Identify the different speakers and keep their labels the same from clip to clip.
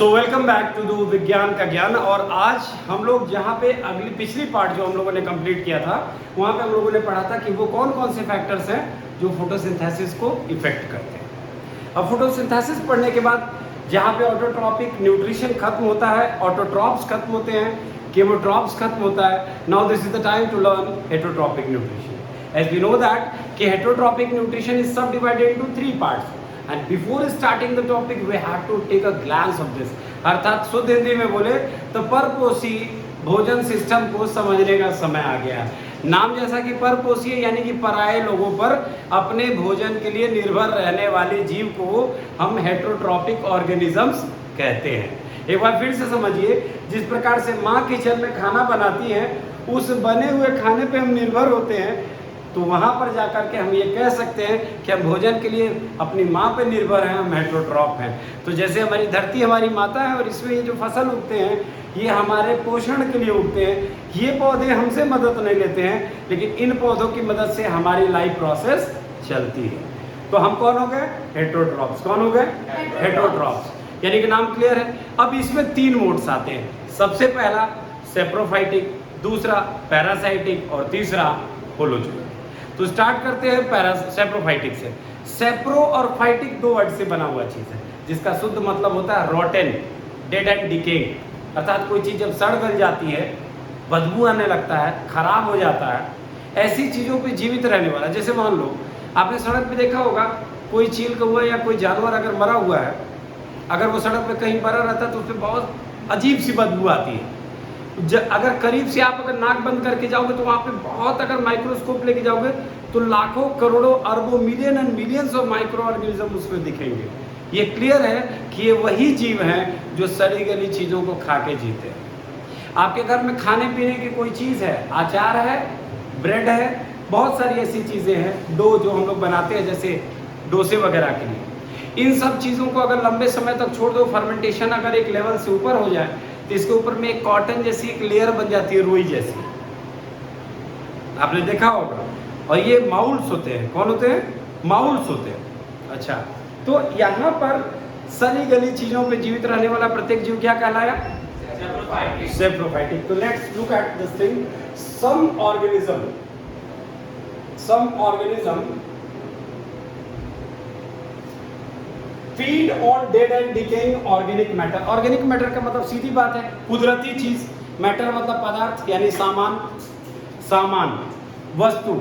Speaker 1: So welcome back to the विज्ञान का ज्ञान। और आज हम लोग जहाँ पे पिछली पार्ट जो हम लोगों ने कंप्लीट किया था, वहाँ पे हम लोगों ने पढ़ा था कि वो कौन कौन से फैक्टर्स हैं जो फोटोसिंथेसिस को इफेक्ट करते हैं। अब फोटोसिंथेसिस पढ़ने के बाद जहाँ पे ऑटोट्रॉपिक न्यूट्रिशन खत्म होता है, ऑटोट्रॉप्स खत्म होते हैं, केमोट्रॉप्स खत्म होता है, now this is the time to learn heterotrophic nutrition. As we know that कि heterotrophic nutrition is subdivided into 3 parts. And before starting the topic, we have to take a glance of this. अर्थात शुद्ध हिंदी में बोले तो परपोषी भोजन system को समझने का समय आ गया। नाम जैसा कि परपोषी यानी कि पराये लोगों पर अपने भोजन के लिए निर्भर रहने वाले जीव को हम हेटरोट्रॉपिक ऑर्गेनिजम्स कहते हैं। एक बार फिर से समझिए, जिस प्रकार से माँ किचन में खाना बनाती है, उस बने हुए खाने पे हम निर्भर होते हैं, तो वहाँ पर जाकर के हम ये कह सकते हैं कि हम भोजन के लिए अपनी माँ पर निर्भर हैं, हम हेटरोट्रॉप हैं। तो जैसे हमारी धरती हमारी माता है और इसमें ये जो फसल उगते हैं ये हमारे पोषण के लिए उगते हैं। ये पौधे हमसे मदद नहीं लेते हैं, लेकिन इन पौधों की मदद से हमारी लाइफ प्रोसेस चलती है। तो हम कौन हो गए? हेटरोट्रॉप्स। कौन हो गए? हेटरोट्रॉप्स। यानी कि नाम क्लियर है। अब इसमें 3 मोड्स आते हैं। सबसे पहला सेप्रोफाइटिक, दूसरा पैरासाइटिक और तीसरा होलोजोइक। तो स्टार्ट करते हैं सेप्रोफाइटिक से। सेप्रो और फाइटिक 2 वर्ड से बना हुआ चीज़ है, जिसका शुद्ध मतलब होता है रोटेन, डेड एंड डिकेइंग। अर्थात कोई चीज़ जब सड़ गल जाती है, बदबू आने लगता है, खराब हो जाता है, ऐसी चीज़ों पे जीवित रहने वाला। जैसे मान लो आपने सड़क पे देखा होगा, कोई चील कौवा या कोई जानवर अगर मरा हुआ है, अगर वो सड़क पे कहीं मरा रहता है तो उस पर बहुत अजीब सी बदबू आती है। अगर करीब से आप अगर नाक बंद करके जाओगे तो वहाँ पे बहुत, अगर माइक्रोस्कोप लेके जाओगे तो लाखों करोड़ों अरबों million and millions of micro organism उसमें दिखेंगे। ये क्लियर है कि ये वही जीव हैं जो सड़ी गली चीज़ों को खा के जीते हैं। आपके घर में खाने पीने की कोई चीज़ है, अचार है, ब्रेड है, बहुत सारी ऐसी चीज़ें हैं, डो जो हम लोग बनाते हैं जैसे डोसे वगैरह के लिए। इन सब चीज़ों को अगर लंबे समय तक छोड़ दो, फर्मेंटेशन अगर एक लेवल से ऊपर हो जाए तो इसके ऊपर में एक कॉटन जैसी एक लेयर बन जाती है, रुई जैसी, आपने देखा होगा। और ये माउल्स होते हैं। कौन होते हैं? माउल्स होते हैं। अच्छा, तो यहाँ पर सड़ी गली चीजों पे जीवित रहने वाला प्रत्येक जीव क्या कहलाया? सेप्रोफाइटिक। तो let's look at this thing. Some organism feed on dead and decaying organic matter. Organic matter का मतलब सीधी बात है कुदरती चीज, मैटर मतलब पदार्थ यानी सामान वस्तु।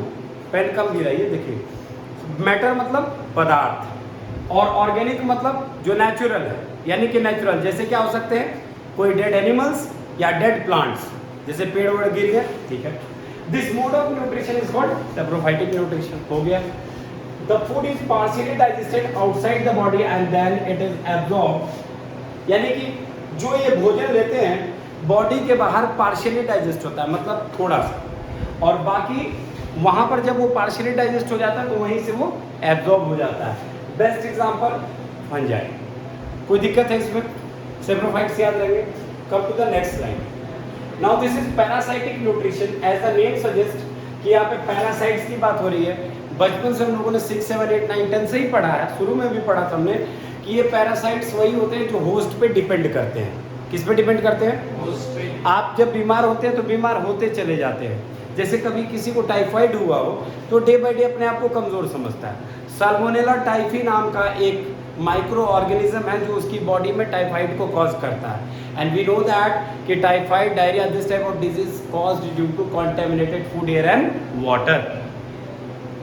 Speaker 1: पेन कम गिरा, ये देखिए, मैटर मतलब पदार्थ और ऑर्गेनिक मतलब जो नेचुरल है, यानी कि नेचुरल जैसे क्या हो सकते हैं, कोई डेड एनिमल्स या डेड प्लांट्स, जैसे पेड़ वेड़ गिर गए, ठीक है। This mode of nutrition is called saprophytic nutrition. हो गया। The food is partially digested outside the body and then it is absorbed, यानी कि जो ये भोजन लेते हैं बॉडी के बाहर पार्शियली डाइजेस्ट होता है, मतलब थोड़ा सा, और बाकी वहाँ पर जब वो पार्शियली डाइजेस्ट हो जाता है तो वहीं से वो एब्जॉर्ब हो जाता है। Best example fungi. कोई दिक्कत है इसमें? सेप्रोफाइट से याद रहेंगे। Come to the next line. Now this is parasitic nutrition. As the name suggest कि यहाँ पे पैरासाइट्स की बात हो रही है। बचपन से हम लोगों ने 6, 7, 8, 9, 10 से ही पढ़ा है, शुरू में भी पढ़ा था हमने कि ये पैरासाइट्स वही होते हैं जो होस्ट पे डिपेंड करते हैं। किस पे डिपेंड करते हैं? होस्ट पे। आप जब बीमार होते हैं तो बीमार होते चले जाते हैं। जैसे कभी किसी को टाइफाइड हुआ हो तो डे बाय डे अपने आप को कमज़ोर समझता है। साल्मोनेला टाइफी नाम का एक माइक्रो ऑर्गेनिज्म है जो उसकी बॉडी में टाइफाइड को कॉज करता है। एंड वी नो दैट कि typhoid, diarrhoea, this type of disease caused due to contaminated food, air and water.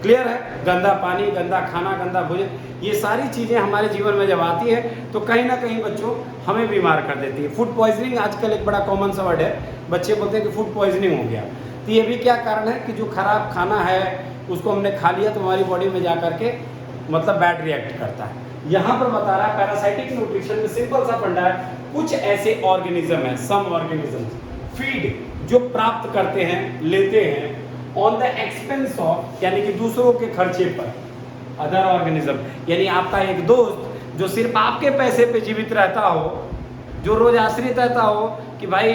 Speaker 1: Clear है? गंदा पानी, गंदा खाना, गंदा भोजन, ये सारी चीज़ें हमारे जीवन में जब आती है तो कहीं ना कहीं बच्चों हमें बीमार कर देती है। फूड पॉइजनिंग आजकल एक बड़ा कॉमन सा वर्ड है। बच्चे बोलते हैं कि फूड पॉइजनिंग हो गया। तो ये भी क्या कारण है कि जो खराब खाना है उसको हमने खा लिया तो हमारी बॉडी में जा करके मतलब बैड रिएक्ट करता है। यहाँ पर बता रहा है पैरासाइटिक न्यूट्रिशन में सिंपल सा फंडा है। कुछ ऐसे ऑर्गेनिज्म है, सम ऑर्गेनिज्म फीड, जो प्राप्त करते हैं, लेते हैं ऑन द एक्सपेंस ऑफ, यानी कि दूसरों के खर्चे पर, अदर ऑर्गेनिज्म। यानी आपका एक दोस्त जो सिर्फ आपके पैसे पे जीवित रहता हो, जो रोज आश्रित रहता हो कि भाई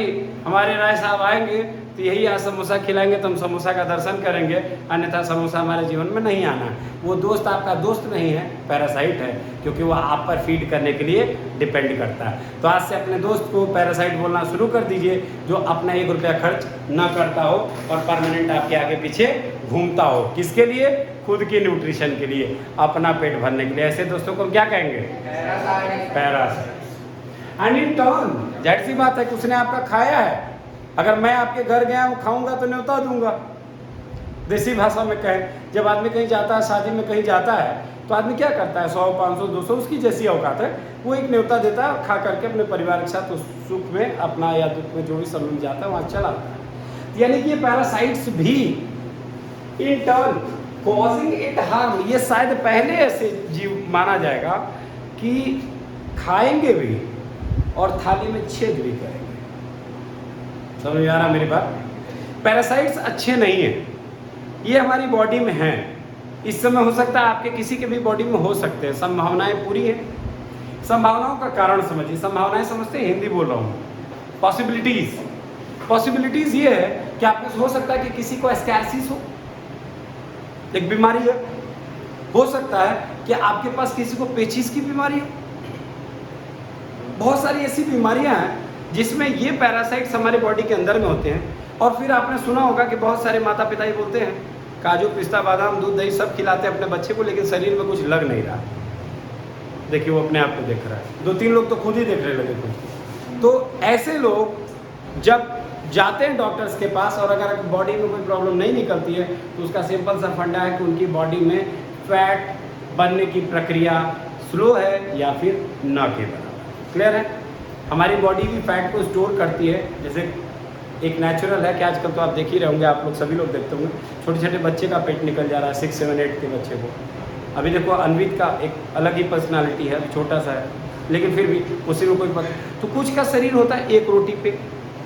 Speaker 1: हमारे राय साहब आएंगे तो यही आज समोसा खिलाएंगे तो हम समोसा का दर्शन करेंगे, अन्यथा समोसा हमारे जीवन में नहीं आना। वो दोस्त आपका दोस्त नहीं है, पैरासाइट है, क्योंकि वह आप पर फीड करने के लिए डिपेंड करता है। तो आज से अपने दोस्त को पैरासाइट बोलना शुरू कर दीजिए, जो अपना 1 रुपया खर्च ना करता हो और परमानेंट आपके आगे पीछे घूमता हो। किसके लिए? खुद की न्यूट्रिशन के लिए, अपना पेट भरने के लिए। ऐसे दोस्तों को क्या कहेंगे? पैरासाइट। एंड इन टर्न, जाहिर सी बात है कि उसने आपका खाया है। अगर मैं आपके घर गया हूँ, खाऊंगा तो न्योता दूंगा। देसी भाषा में कहें, जब आदमी कहीं जाता है, शादी में कहीं जाता है, तो आदमी क्या करता है? 100, 500, 200 उसकी जैसी औकात है, वो एक न्योता देता है, खा करके अपने परिवार के साथ उस सुख में अपना या दुख में जो भी समय में जाता है वहाँ चला आता है। यानी कि ये पैरासाइट्स भी in turn causing it harm, ये शायद पहले ऐसे जीव माना जाएगा कि खाएंगे भी और थाली में छेद भी करेंगे। समझ में आ रहा मेरी बात? पैरासाइट्स अच्छे नहीं हैं, ये हमारी बॉडी में हैं। इस समय हो सकता है आपके किसी के भी बॉडी में हो सकते हैं, संभावनाएं पूरी है। संभावनाओं का कारण समझिए, संभावनाएं समझते हैं, हिंदी बोल रहा हूँ। पॉसिबिलिटीज ये है कि आपको हो सकता है कि किसी को एस्कैरसिस हो, एक बीमारी है। हो सकता है कि आपके पास किसी को पेचिस की बीमारी हो। बहुत सारी ऐसी बीमारियां हैं जिसमें ये पैरासाइट्स हमारे बॉडी के अंदर में होते हैं। और फिर आपने सुना होगा कि बहुत सारे माता पिता ही बोलते हैं काजू पिस्ता बादाम दूध दही सब खिलाते हैं अपने बच्चे को, लेकिन शरीर में कुछ लग नहीं रहा। देखिए वो अपने आप को देख रहा है, 2-3 लोग तो खुद ही देखने लगे कुछ। तो ऐसे लोग जब जाते हैं डॉक्टर्स के पास और अगर बॉडी में कोई प्रॉब्लम नहीं निकलती है तो उसका सिंपल सा फंडा है कि उनकी बॉडी में फैट बनने की प्रक्रिया स्लो है या फिर न के बराबर। क्लियर है? हमारी बॉडी भी फैट को स्टोर करती है, जैसे एक नेचुरल है कि आजकल तो आप देख ही रहे होंगे, आप लोग सभी लोग देखते होंगे, छोटे छोटे बच्चे का पेट निकल जा रहा है, 6, 7, 8 के बच्चे को। अभी देखो अनवित का एक अलग ही पर्सनालिटी है, छोटा सा है, लेकिन फिर भी उसी में कोई पता। तो कुछ का शरीर होता है एक रोटी पे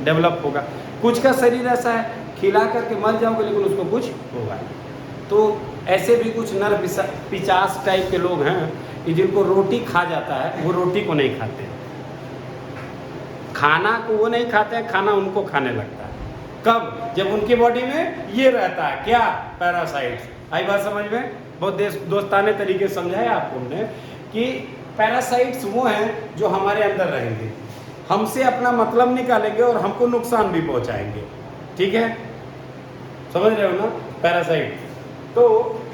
Speaker 1: डेवलप होगा, कुछ का शरीर ऐसा है खिला करके मर जाओगे लेकिन उसको कुछ होगा। तो ऐसे भी कुछ नर पिचास टाइप के लोग हैं कि जिनको रोटी खा जाता है, वो रोटी को नहीं खाते, खाना को वो नहीं खाते हैं, खाना उनको खाने लगता है। कब? जब उनकी बॉडी में ये रहता है, क्या? पैरासाइट्स। आई बात समझ में? बहुत दोस्ताने तरीके से समझाया आपको हमने कि पैरासाइट्स वो हैं जो हमारे अंदर रहेंगे, हमसे अपना मतलब निकालेंगे और हमको नुकसान भी पहुंचाएंगे। ठीक है? समझ रहे हो ना? पैरासाइट। तो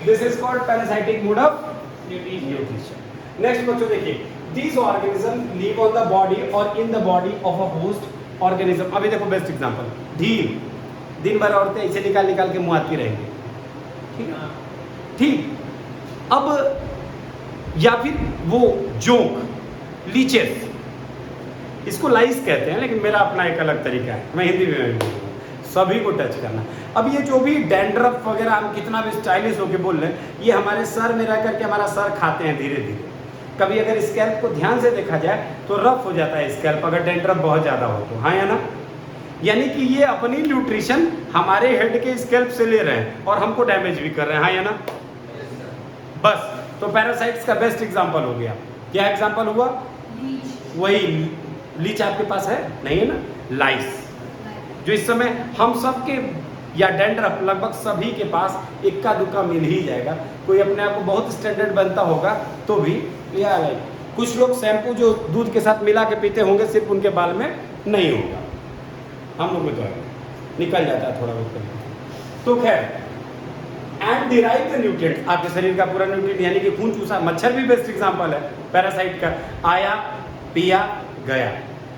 Speaker 1: this is called parasitic mode of nutrition. Next बच्चों देखिए, these organisms live on the body or in the body of a host organism। अभी देखो बेस्ट एग्जांपल, ढील। दिन भर औरतें इसे निकाल निकाल के मुआती रहेंगी, ठीक है? ठीक। अब या फिर वो जोंक, लीचेस, इसको लाइस कहते हैं, लेकिन मेरा अपना एक अलग तरीका है, मैं हिंदी में सभी को टच करना। अब ये जो भी डैंड्रफ वगैरह हम कितना भी स्टाइलिश होके बोल रहे हैं, ये हमारे सर में रह करके हमारा सर खाते हैं धीरे धीरे। कभी अगर स्कैल्प को ध्यान से देखा जाए तो रफ हो जाता है स्कैल्प, अगर डैंड्रफ बहुत ज़्यादा हो तो, हाँ या ना? यानी कि ये अपनी न्यूट्रिशन हमारे हेड के स्कैल्प से ले रहे हैं और हमको डैमेज भी कर रहे हैं, हाँ या ना? बस, तो पैरासाइट्स का बेस्ट एग्जांपल हो गया। क्या एग्जांपल हुआ? वही लीच आपके पास है नहीं है ना? लाइस, जो इस समय हम सब के या डैंड्रफ लगभग सभी के पास इक्का दुक्का मिल ही जाएगा। कोई अपने आप को बहुत स्टैंडर्ड बनता होगा तो भी, या कुछ लोग शैम्पू जो दूध के साथ मिला के पीते होंगे सिर्फ उनके बाल में नहीं होगा, हम लोग में तो है, निकल जाता है थोड़ा बहुत। तो खैर, एंड डिराइव द न्यूट्रिएंट, आपके शरीर का पूरा न्यूट्रिएंट यानी कि खून चूसा। मच्छर भी बेस्ट एग्जांपल है पैरासाइट का। आया, पिया, गया,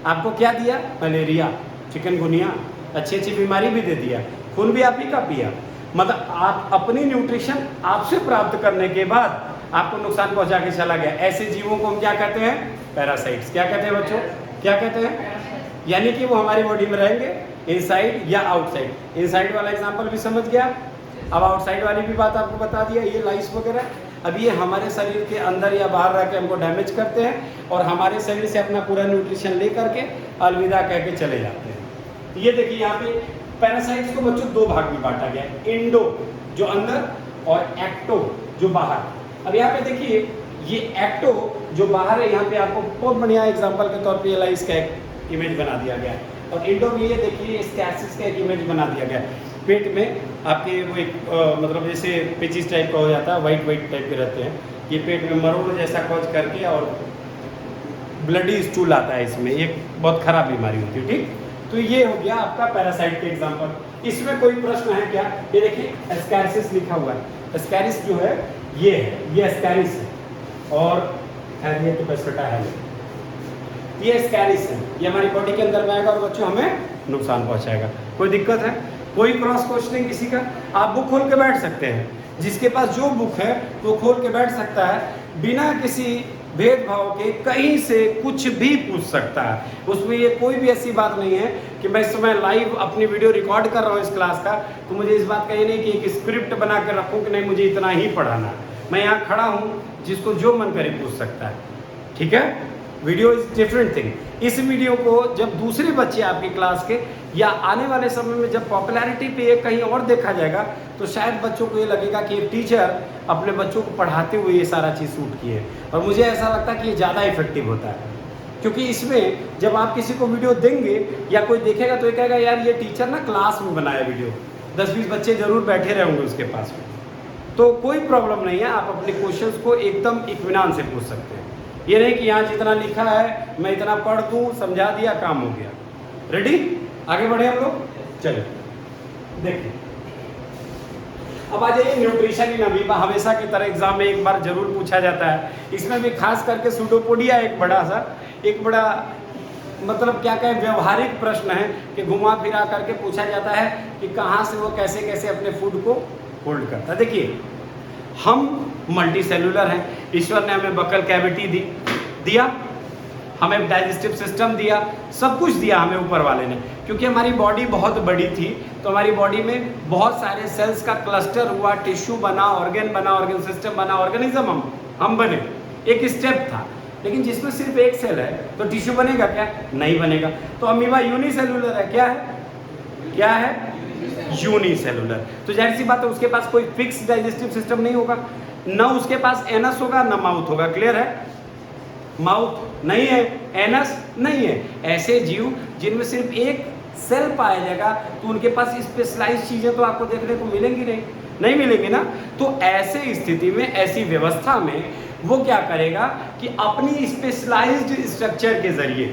Speaker 1: आपको क्या दिया? मलेरिया, चिकनगुनिया, अच्छी अच्छी बीमारी भी दे दिया, खून भी आप ही का पिया। मतलब आप अपनी न्यूट्रिशन आपसे प्राप्त करने के बाद आपको नुकसान पहुंचा के चला गया। ऐसे जीवों को हम क्या कहते हैं? पैरासाइट्स। क्या कहते हैं बच्चों? क्या कहते हैं? यानी कि वो हमारी बॉडी में रहेंगे, इनसाइड या आउटसाइड। इनसाइड वाला एग्जांपल भी समझ गया, अब आउटसाइड वाली भी बात आपको बता दिया। ये लाइस वगैरह, अब ये हमारे शरीर के अंदर या बाहर रह के हमको डैमेज करते हैं और हमारे शरीर से अपना पूरा न्यूट्रिशन ले करके अलविदा कह के चले जाते हैं। ये देखिए यहाँ पे पैरासाइट्स को बच्चों दो भाग में बांटा गया है, इंडो जो अंदर और एक्टो जो बाहर। अब यहाँ पे देखिए ये एक्टो जो बाहर है, यहाँ पे आपको बहुत बढ़िया एग्जांपल के तौर पे लाइस का एक इमेज बना दिया गया है। और इंडो में ये देखिए स्कैसिस का एक इमेज बना दिया गया है। पेट में आपके वो एक मतलब जैसे पेचिस टाइप का हो जाता है, वाइट वाइट टाइप के रहते हैं, ये पेट में मरोड़ जैसा कॉज करके और ब्लडी स्टूल आता है इसमें, ये बहुत खराब बीमारी होती है। ठीक, तो ये हो गया आपका पैरासाइट के एग्जांपल। इसमें कोई प्रश्न है क्या? ये देखिए एस्कैरिसिस लिखा हुआ है, एस्कैरिस जो है ये है, ये एस्कैरिस है और खैर ये तो पेस्टा है, ये एस्कैरिस है, ये हमारी बॉडी के अंदर में आएगा और बच्चों हमें नुकसान पहुंचाएगा। कोई दिक्कत है? कोई क्रॉस क्वेश्चनिंग किसी का? आप बुक खोल के बैठ सकते हैं, जिसके पास जो बुक है वो खोल के बैठ सकता है, बिना किसी भेदभाव के कहीं से कुछ भी पूछ सकता है। उसमें ये कोई भी ऐसी बात नहीं है कि मैं इस समय लाइव अपनी वीडियो रिकॉर्ड कर रहा हूँ इस क्लास का, तो मुझे इस बात का ये नहीं कि एक स्क्रिप्ट बना कर रखूँ कि नहीं मुझे इतना ही पढ़ाना है। मैं यहाँ खड़ा हूँ, जिसको जो मन करे पूछ सकता है। ठीक है, वीडियो इज डिफरेंट थिंग। इस वीडियो को जब दूसरे बच्चे आपकी क्लास के या आने वाले समय में जब पॉपुलैरिटी पे ये कहीं और देखा जाएगा, तो शायद बच्चों को ये लगेगा कि एक टीचर अपने बच्चों को पढ़ाते हुए ये सारा चीज़ शूट की है, और मुझे ऐसा लगता है कि ये ज़्यादा इफेक्टिव होता है। क्योंकि इसमें जब आप किसी को वीडियो देंगे या कोई देखेगा तो ये कहेगा यार ये टीचर ना क्लास में बनाया वीडियो, 10-20 बच्चे जरूर बैठे रहेंगे उसके पास में। तो कोई प्रॉब्लम नहीं है, आप अपने क्वेश्चंस को एकदम इत्मीनान से पूछ सकते हैं। ये नहीं कि यहाँ जितना लिखा है मैं इतना पढ़ दूँ, समझा दिया, काम हो गया। रेडी, आगे बढ़े हम लोग। चलिए देखिए, अब आ जाइए न्यूट्रिशन इन अमीबा। हमेशा की तरह एग्जाम में एक बार जरूर पूछा जाता है, इसमें भी खास करके सूडोपोडिया एक बड़ा मतलब क्या कहें व्यवहारिक प्रश्न है कि घुमा फिरा करके पूछा जाता है कि कहाँ से वो कैसे कैसे अपने फूड को होल्ड करता है। देखिए हम मल्टी सेलुलर हैं, ईश्वर ने हमें बकल कैविटी दिया, हमें डाइजेस्टिव सिस्टम दिया, सब कुछ दिया हमें ऊपर वाले ने। क्योंकि हमारी बॉडी बहुत बड़ी थी तो हमारी बॉडी में बहुत सारे सेल्स का क्लस्टर हुआ, टिश्यू बना, ऑर्गन सिस्टम बना, ऑर्गेनिज्म हम बने। एक स्टेप था, लेकिन जिसमें सिर्फ एक सेल है तो टिश्यू बनेगा क्या? नहीं बनेगा। तो अमीबा यूनिसेलुलर है। क्या है? यूनिसेलुलर। तो जाहिर सी बात है उसके पास कोई फिक्स डाइजेस्टिव सिस्टम नहीं होगा, ना उसके पास एनस होगा ना माउथ होगा। क्लियर है? माउथ नहीं है, एनस नहीं है। ऐसे जीव जिनमें सिर्फ एक सेल पाया जाएगा तो उनके पास स्पेशलाइज्ड चीजें तो आपको देखने को मिलेंगी नहीं मिलेंगी ना। तो ऐसे स्थिति में, ऐसी व्यवस्था में वो क्या करेगा कि अपनी स्पेशलाइज्ड स्ट्रक्चर के जरिए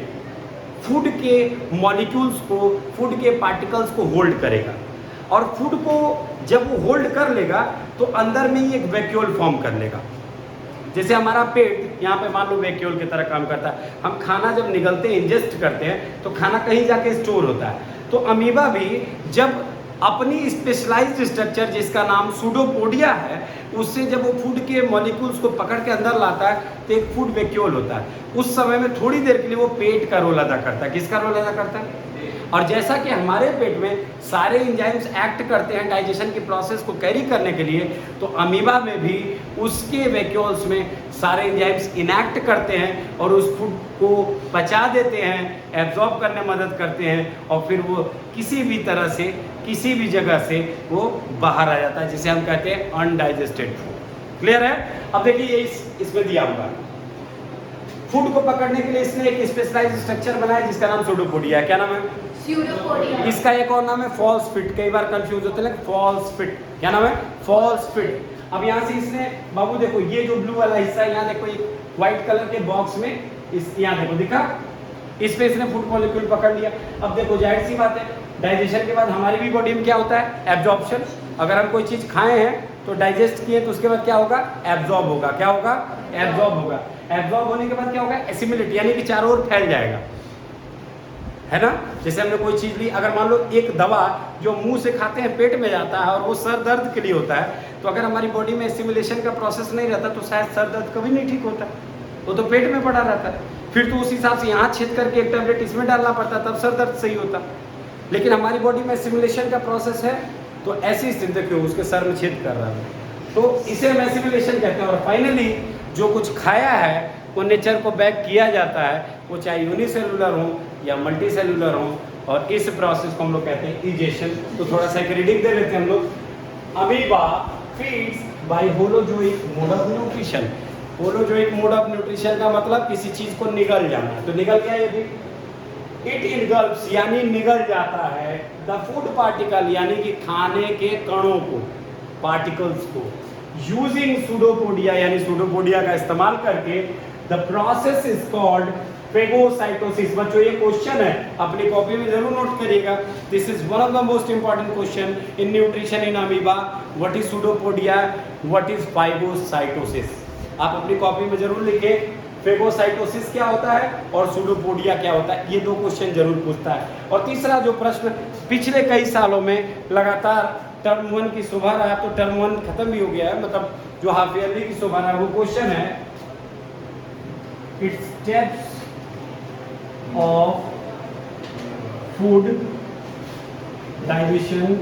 Speaker 1: फूड के मॉलिक्यूल्स को, फूड के पार्टिकल्स को होल्ड करेगा। और फूड को जब वो होल्ड कर लेगा तो अंदर में ही एक वैक्यूल फॉर्म कर लेगा। जैसे हमारा पेट यहाँ पे मान लो वैक्यूल की तरह काम करता है। हम खाना जब निगलते हैं, इंजेस्ट करते हैं, तो खाना कहीं जाके स्टोर होता है। तो अमीबा भी जब अपनी स्पेशलाइज्ड स्ट्रक्चर जिसका नाम सूडोपोडिया है, उससे जब वो फूड के मॉलिक्यूल्स को पकड़ के अंदर लाता है तो एक फूड वैक्यूल होता है। उस समय में थोड़ी देर के लिए वो पेट का रोल अदा करता है। किसका रोल अदा करता है? और जैसा कि हमारे पेट में सारे एंजाइम्स एक्ट करते हैं डाइजेशन की प्रोसेस को कैरी करने के लिए, तो अमीबा में भी उसके वैक्यूल्स में सारे एंजाइम्स इनएक्ट करते हैं और उस फूड को पचा देते हैं, एब्जॉर्ब करने में मदद करते हैं, और फिर वो किसी भी तरह से, किसी भी जगह से वो बाहर आ जाता है, जिसे हम कहते हैं अनडाइजेस्टेड फूड। क्लियर है? अब देखिए ये इसमें दिया हुआ है, फूड को पकड़ने के लिए इसने एक स्पेशलाइज्ड स्ट्रक्चर बनाया जिसका नाम सूडोपोडिया है। क्या नाम है? सूडोपोडिया। इसका एक और नाम है फॉल्स फिट। कई बार कंफ्यूज होते हैं, फॉल्स फिट। क्या नाम है? False feet. अब यहाँ से इसने, बाबू देखो ये जो ब्लू वाला हिस्सा है, यहाँ देखो एक व्हाइट कलर के बॉक्स में, इस यहाँ देखो दिखा, इस पे इसने फूड मॉलिक्यूल पकड़ लिया। अब देखो जाहिर सी बात है, डाइजेशन के बाद हमारी भी बॉडी में क्या होता है? एब्जॉर्प्शन। अगर हम कोई चीज खाए हैं तो डाइजेस्ट किए तो उसके बाद क्या होगा? एब्जॉर्ब होगा। क्या होगा? एब्जॉर्ब होगा। एब्जॉर्ब होने के बाद क्या होगा? एसिमिलेट, यानी कि चारों ओर फैल जाएगा, है ना। जैसे हमने कोई चीज ली, अगर मान लो एक दवा जो मुंह से खाते हैं पेट में जाता है और वो सर दर्द के लिए होता है, तो अगर हमारी बॉडी में एसिमिलेशन का प्रोसेस नहीं रहता तो शायद सर दर्द कभी नहीं ठीक होता, वो तो पेट में पड़ा रहता है। फिर तो उस हिसाब से यहाँ छेद करके एक टैबलेट इसमें डालना पड़ता, तब सर दर्द सही होता। लेकिन हमारी बॉडी में एसिमिलेशन का प्रोसेस है, तो ऐसी स्थिति क्यों उसके सर में छेद कर रहा है, तो इसे हम एसिमिलेशन कहते हैं। और फाइनली जो कुछ खाया है वो नेचर को बैक किया जाता है, वो चाहे यूनिसेलुलर हो या मल्टी सेलुलर हो, और इस प्रोसेस को हम लोग कहते हैं इजेशन। तो थोड़ा सा एक रीडिंग दे लेते हैं हम लोग। Amoeba feeds by holozoic mode of nutrition. Holozoic mode of nutrition का मतलब किसी चीज को निगल जाना। तो निगल क्या है? इट इनगल्फ्स यानी निगल जाता है द फूड पार्टिकल यानी कि खाने के कणों को, पार्टिकल्स को, यूजिंग सूडोपोडिया यानी सूडोपोडिया का इस्तेमाल करके। The process is called phagocytosis. बच्चों ये क्वेश्चन है, अपनी कॉपी में जरूर नोट करिएगा। This is one of the most important question in nutrition in amoeba. What is pseudopodia, what is phagocytosis. आप अपनी कॉपी में जरूर लिखें फेगोसाइटोसिस क्या होता है और सूडोपोडिया क्या होता है, ये 2 क्वेश्चन जरूर पूछता है। और तीसरा जो प्रश्न पिछले कई सालों में लगातार टर्म 1 की शोभा रहा, तो टर्म 1 खत्म भी हो गया है, मतलब जो हाफ ईयरली की शोभा रहा, वो क्वेश्चन है it's steps of food digestion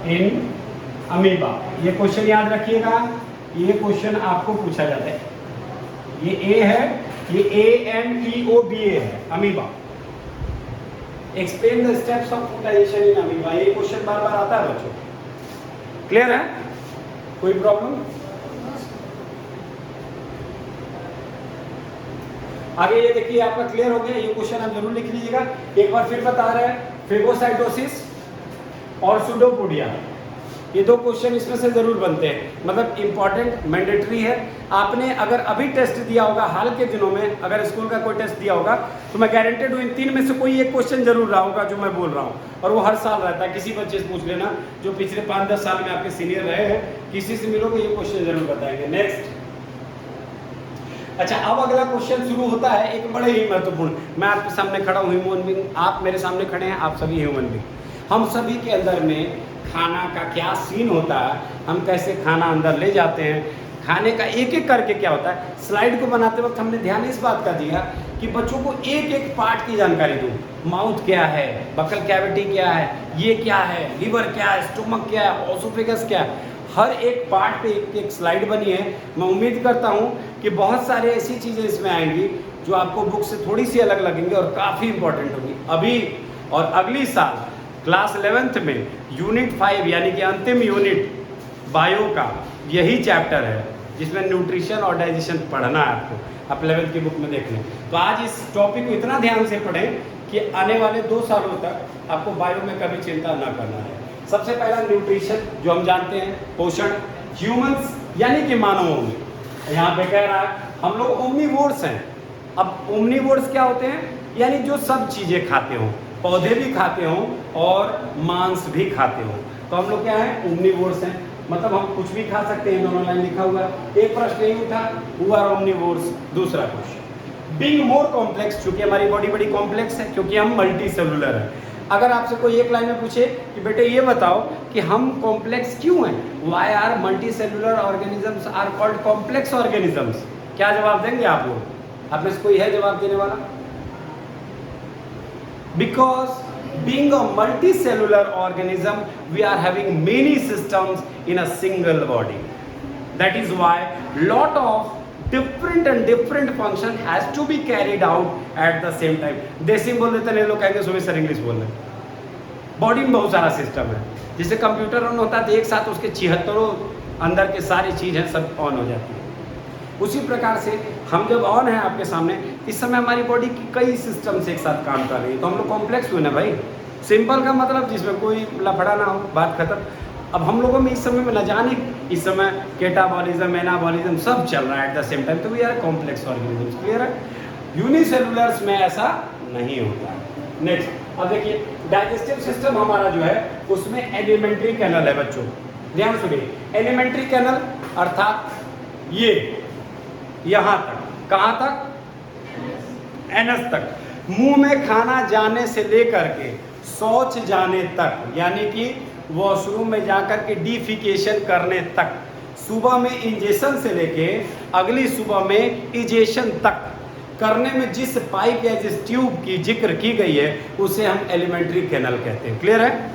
Speaker 1: in amoeba. ये क्वेश्चन याद रखिएगा, ये क्वेश्चन आपको पूछा जाता है। ये ए है, ये AMEOBA है, amoeba. Explain the steps of food digestion in amoeba. ये क्वेश्चन बार बार आता है बच्चों, क्लियर है? कोई प्रॉब्लम? आगे ये देखिए आपका क्लियर हो गया, ये क्वेश्चन आप जरूर लिख लीजिएगा। एक बार फिर बता रहे हैं, फेगोसाइटोसिस और सूडोपोडिया, ये 2 क्वेश्चन इसमें से जरूर बनते हैं, मतलब इंपॉर्टेंट, मैंडेटरी है। आपने अगर अभी टेस्ट दिया होगा हाल के दिनों में, अगर स्कूल का कोई टेस्ट दिया होगा, तो मैं गारंटेड हूँ इन 3 में से कोई एक क्वेश्चन जरूर रहा होगा जो मैं बोल रहा हूँ, और वो हर साल रहता है। किसी बच्चे से पूछ लेना जो पिछले 5-10 साल में आपके सीनियर रहे हैं, किसी से मिलोगे ये क्वेश्चन जरूर बताएंगे। नेक्स्ट, अच्छा अब अगला क्वेश्चन शुरू होता है, एक बड़े ही महत्वपूर्ण। मैं आपके सामने खड़ा हूँ, ह्यूमन बीइंग, आप मेरे सामने खड़े हैं, आप सभी ह्यूमन बीइंग। हम सभी के अंदर में खाना का क्या सीन होता है, हम कैसे खाना अंदर ले जाते हैं, खाने का एक एक करके क्या होता है। स्लाइड को बनाते वक्त हमने ध्यान इस बात का दिया कि बच्चों को एक एक पार्ट की जानकारी दूँ। माउथ क्या है, बकल कैविटी क्या है, ये क्या है, लीवर क्या है, स्टोमक क्या है, ओसोफेगस क्या है, हर एक पार्ट पे एक एक स्लाइड बनी है। मैं उम्मीद करता हूँ कि बहुत सारे ऐसी चीज़ें इसमें आएंगी जो आपको बुक से थोड़ी सी अलग लगेंगी और काफ़ी इंपॉर्टेंट होगी। अभी और अगली साल क्लास 11th में यूनिट 5 यानी कि अंतिम यूनिट बायो का यही चैप्टर है जिसमें न्यूट्रिशन और डाइजेशन पढ़ना है आपको, आप 11th की बुक में देख लें। तो आज इस टॉपिक को इतना ध्यान से पढ़ें कि आने वाले 2 सालों तक आपको बायो में कभी चिंता ना करना है। सबसे पहला न्यूट्रिशन, जो हम जानते हैं, पोषण। ह्यूमंस यानी कि मानवों में, यहाँ पे कह रहा है हम लोग ओमनीवोर्स हैं। अब ओमनीवोर्स क्या होते हैं, यानी जो सब चीज़ें खाते हों, पौधे भी खाते हों और मांस भी खाते हों, तो हम लोग क्या हैं, ओमनीवोर्स हैं। मतलब हम कुछ भी खा सकते हैं, दोनों लाइन लिखा हुआ है। एक प्रश्न यही उठा, हु आर ओमनीवोर्स। दूसरा क्वेश्चन, बीइंग मोर कॉम्प्लेक्स, चूंकि हमारी बॉडी बड़ी कॉम्प्लेक्स है, क्योंकि हम मल्टी सेलुलर हैं। अगर आपसे कोई एक लाइन में पूछे कि बेटे ये बताओ कि हम कॉम्प्लेक्स क्यों हैं, why are multicellular organisms are called complex organisms, क्या जवाब देंगे आप लोग? आप में से कोई है जवाब देने वाला? Because being a multicellular organism, we are having many systems in a single body. That is why lot of different function has to be carried out at the same time. देसी में बोल देते हैं लोग, कहेंगे सुबह सर इंग्लिश बोल रहे हैं। बॉडी में बहुत सारा सिस्टम है, जैसे कंप्यूटर ऑन होता है तो एक साथ उसके 76 अंदर के सारी चीज़ हैं सब ऑन हो जाती है। उसी प्रकार से हम जब ऑन हैं आपके सामने, इस समय हमारी बॉडी की कई सिस्टम्स एक साथ काम कर रही है, तो हम लोग कॉम्प्लेक्स हुए ना भाई। सिंपल का मतलब जिसमें कोई लफड़ा ना हो, बात खत्म। अब हम लोगों में इस समय में न जाने, इस समय कैटाबॉलिज्म, एनाबॉलिज्म सब चल रहा है एट द सेम टाइम, तो we are complex organisms. Clear है? यूनिसेलुलर्स में ऐसा नहीं होता है। नेक्स्ट, अब देखिए डाइजेस्टिव सिस्टम हमारा जो है उसमें एलिमेंट्री कैनल है बच्चों, ध्यान सुनिए। एलिमेंट्री कैनल अर्थात ये यहाँ तक, कहाँ तक, एनस तक, मुंह में खाना जाने से लेकर के शौच जाने तक, यानी कि वॉशरूम में जाकर के डिफिकेशन करने तक, सुबह में इंजेशन से लेके अगली सुबह में इजेशन तक करने में जिस पाइप या जिस ट्यूब की जिक्र की गई है उसे हम एलिमेंट्री कैनल कहते हैं। क्लियर है?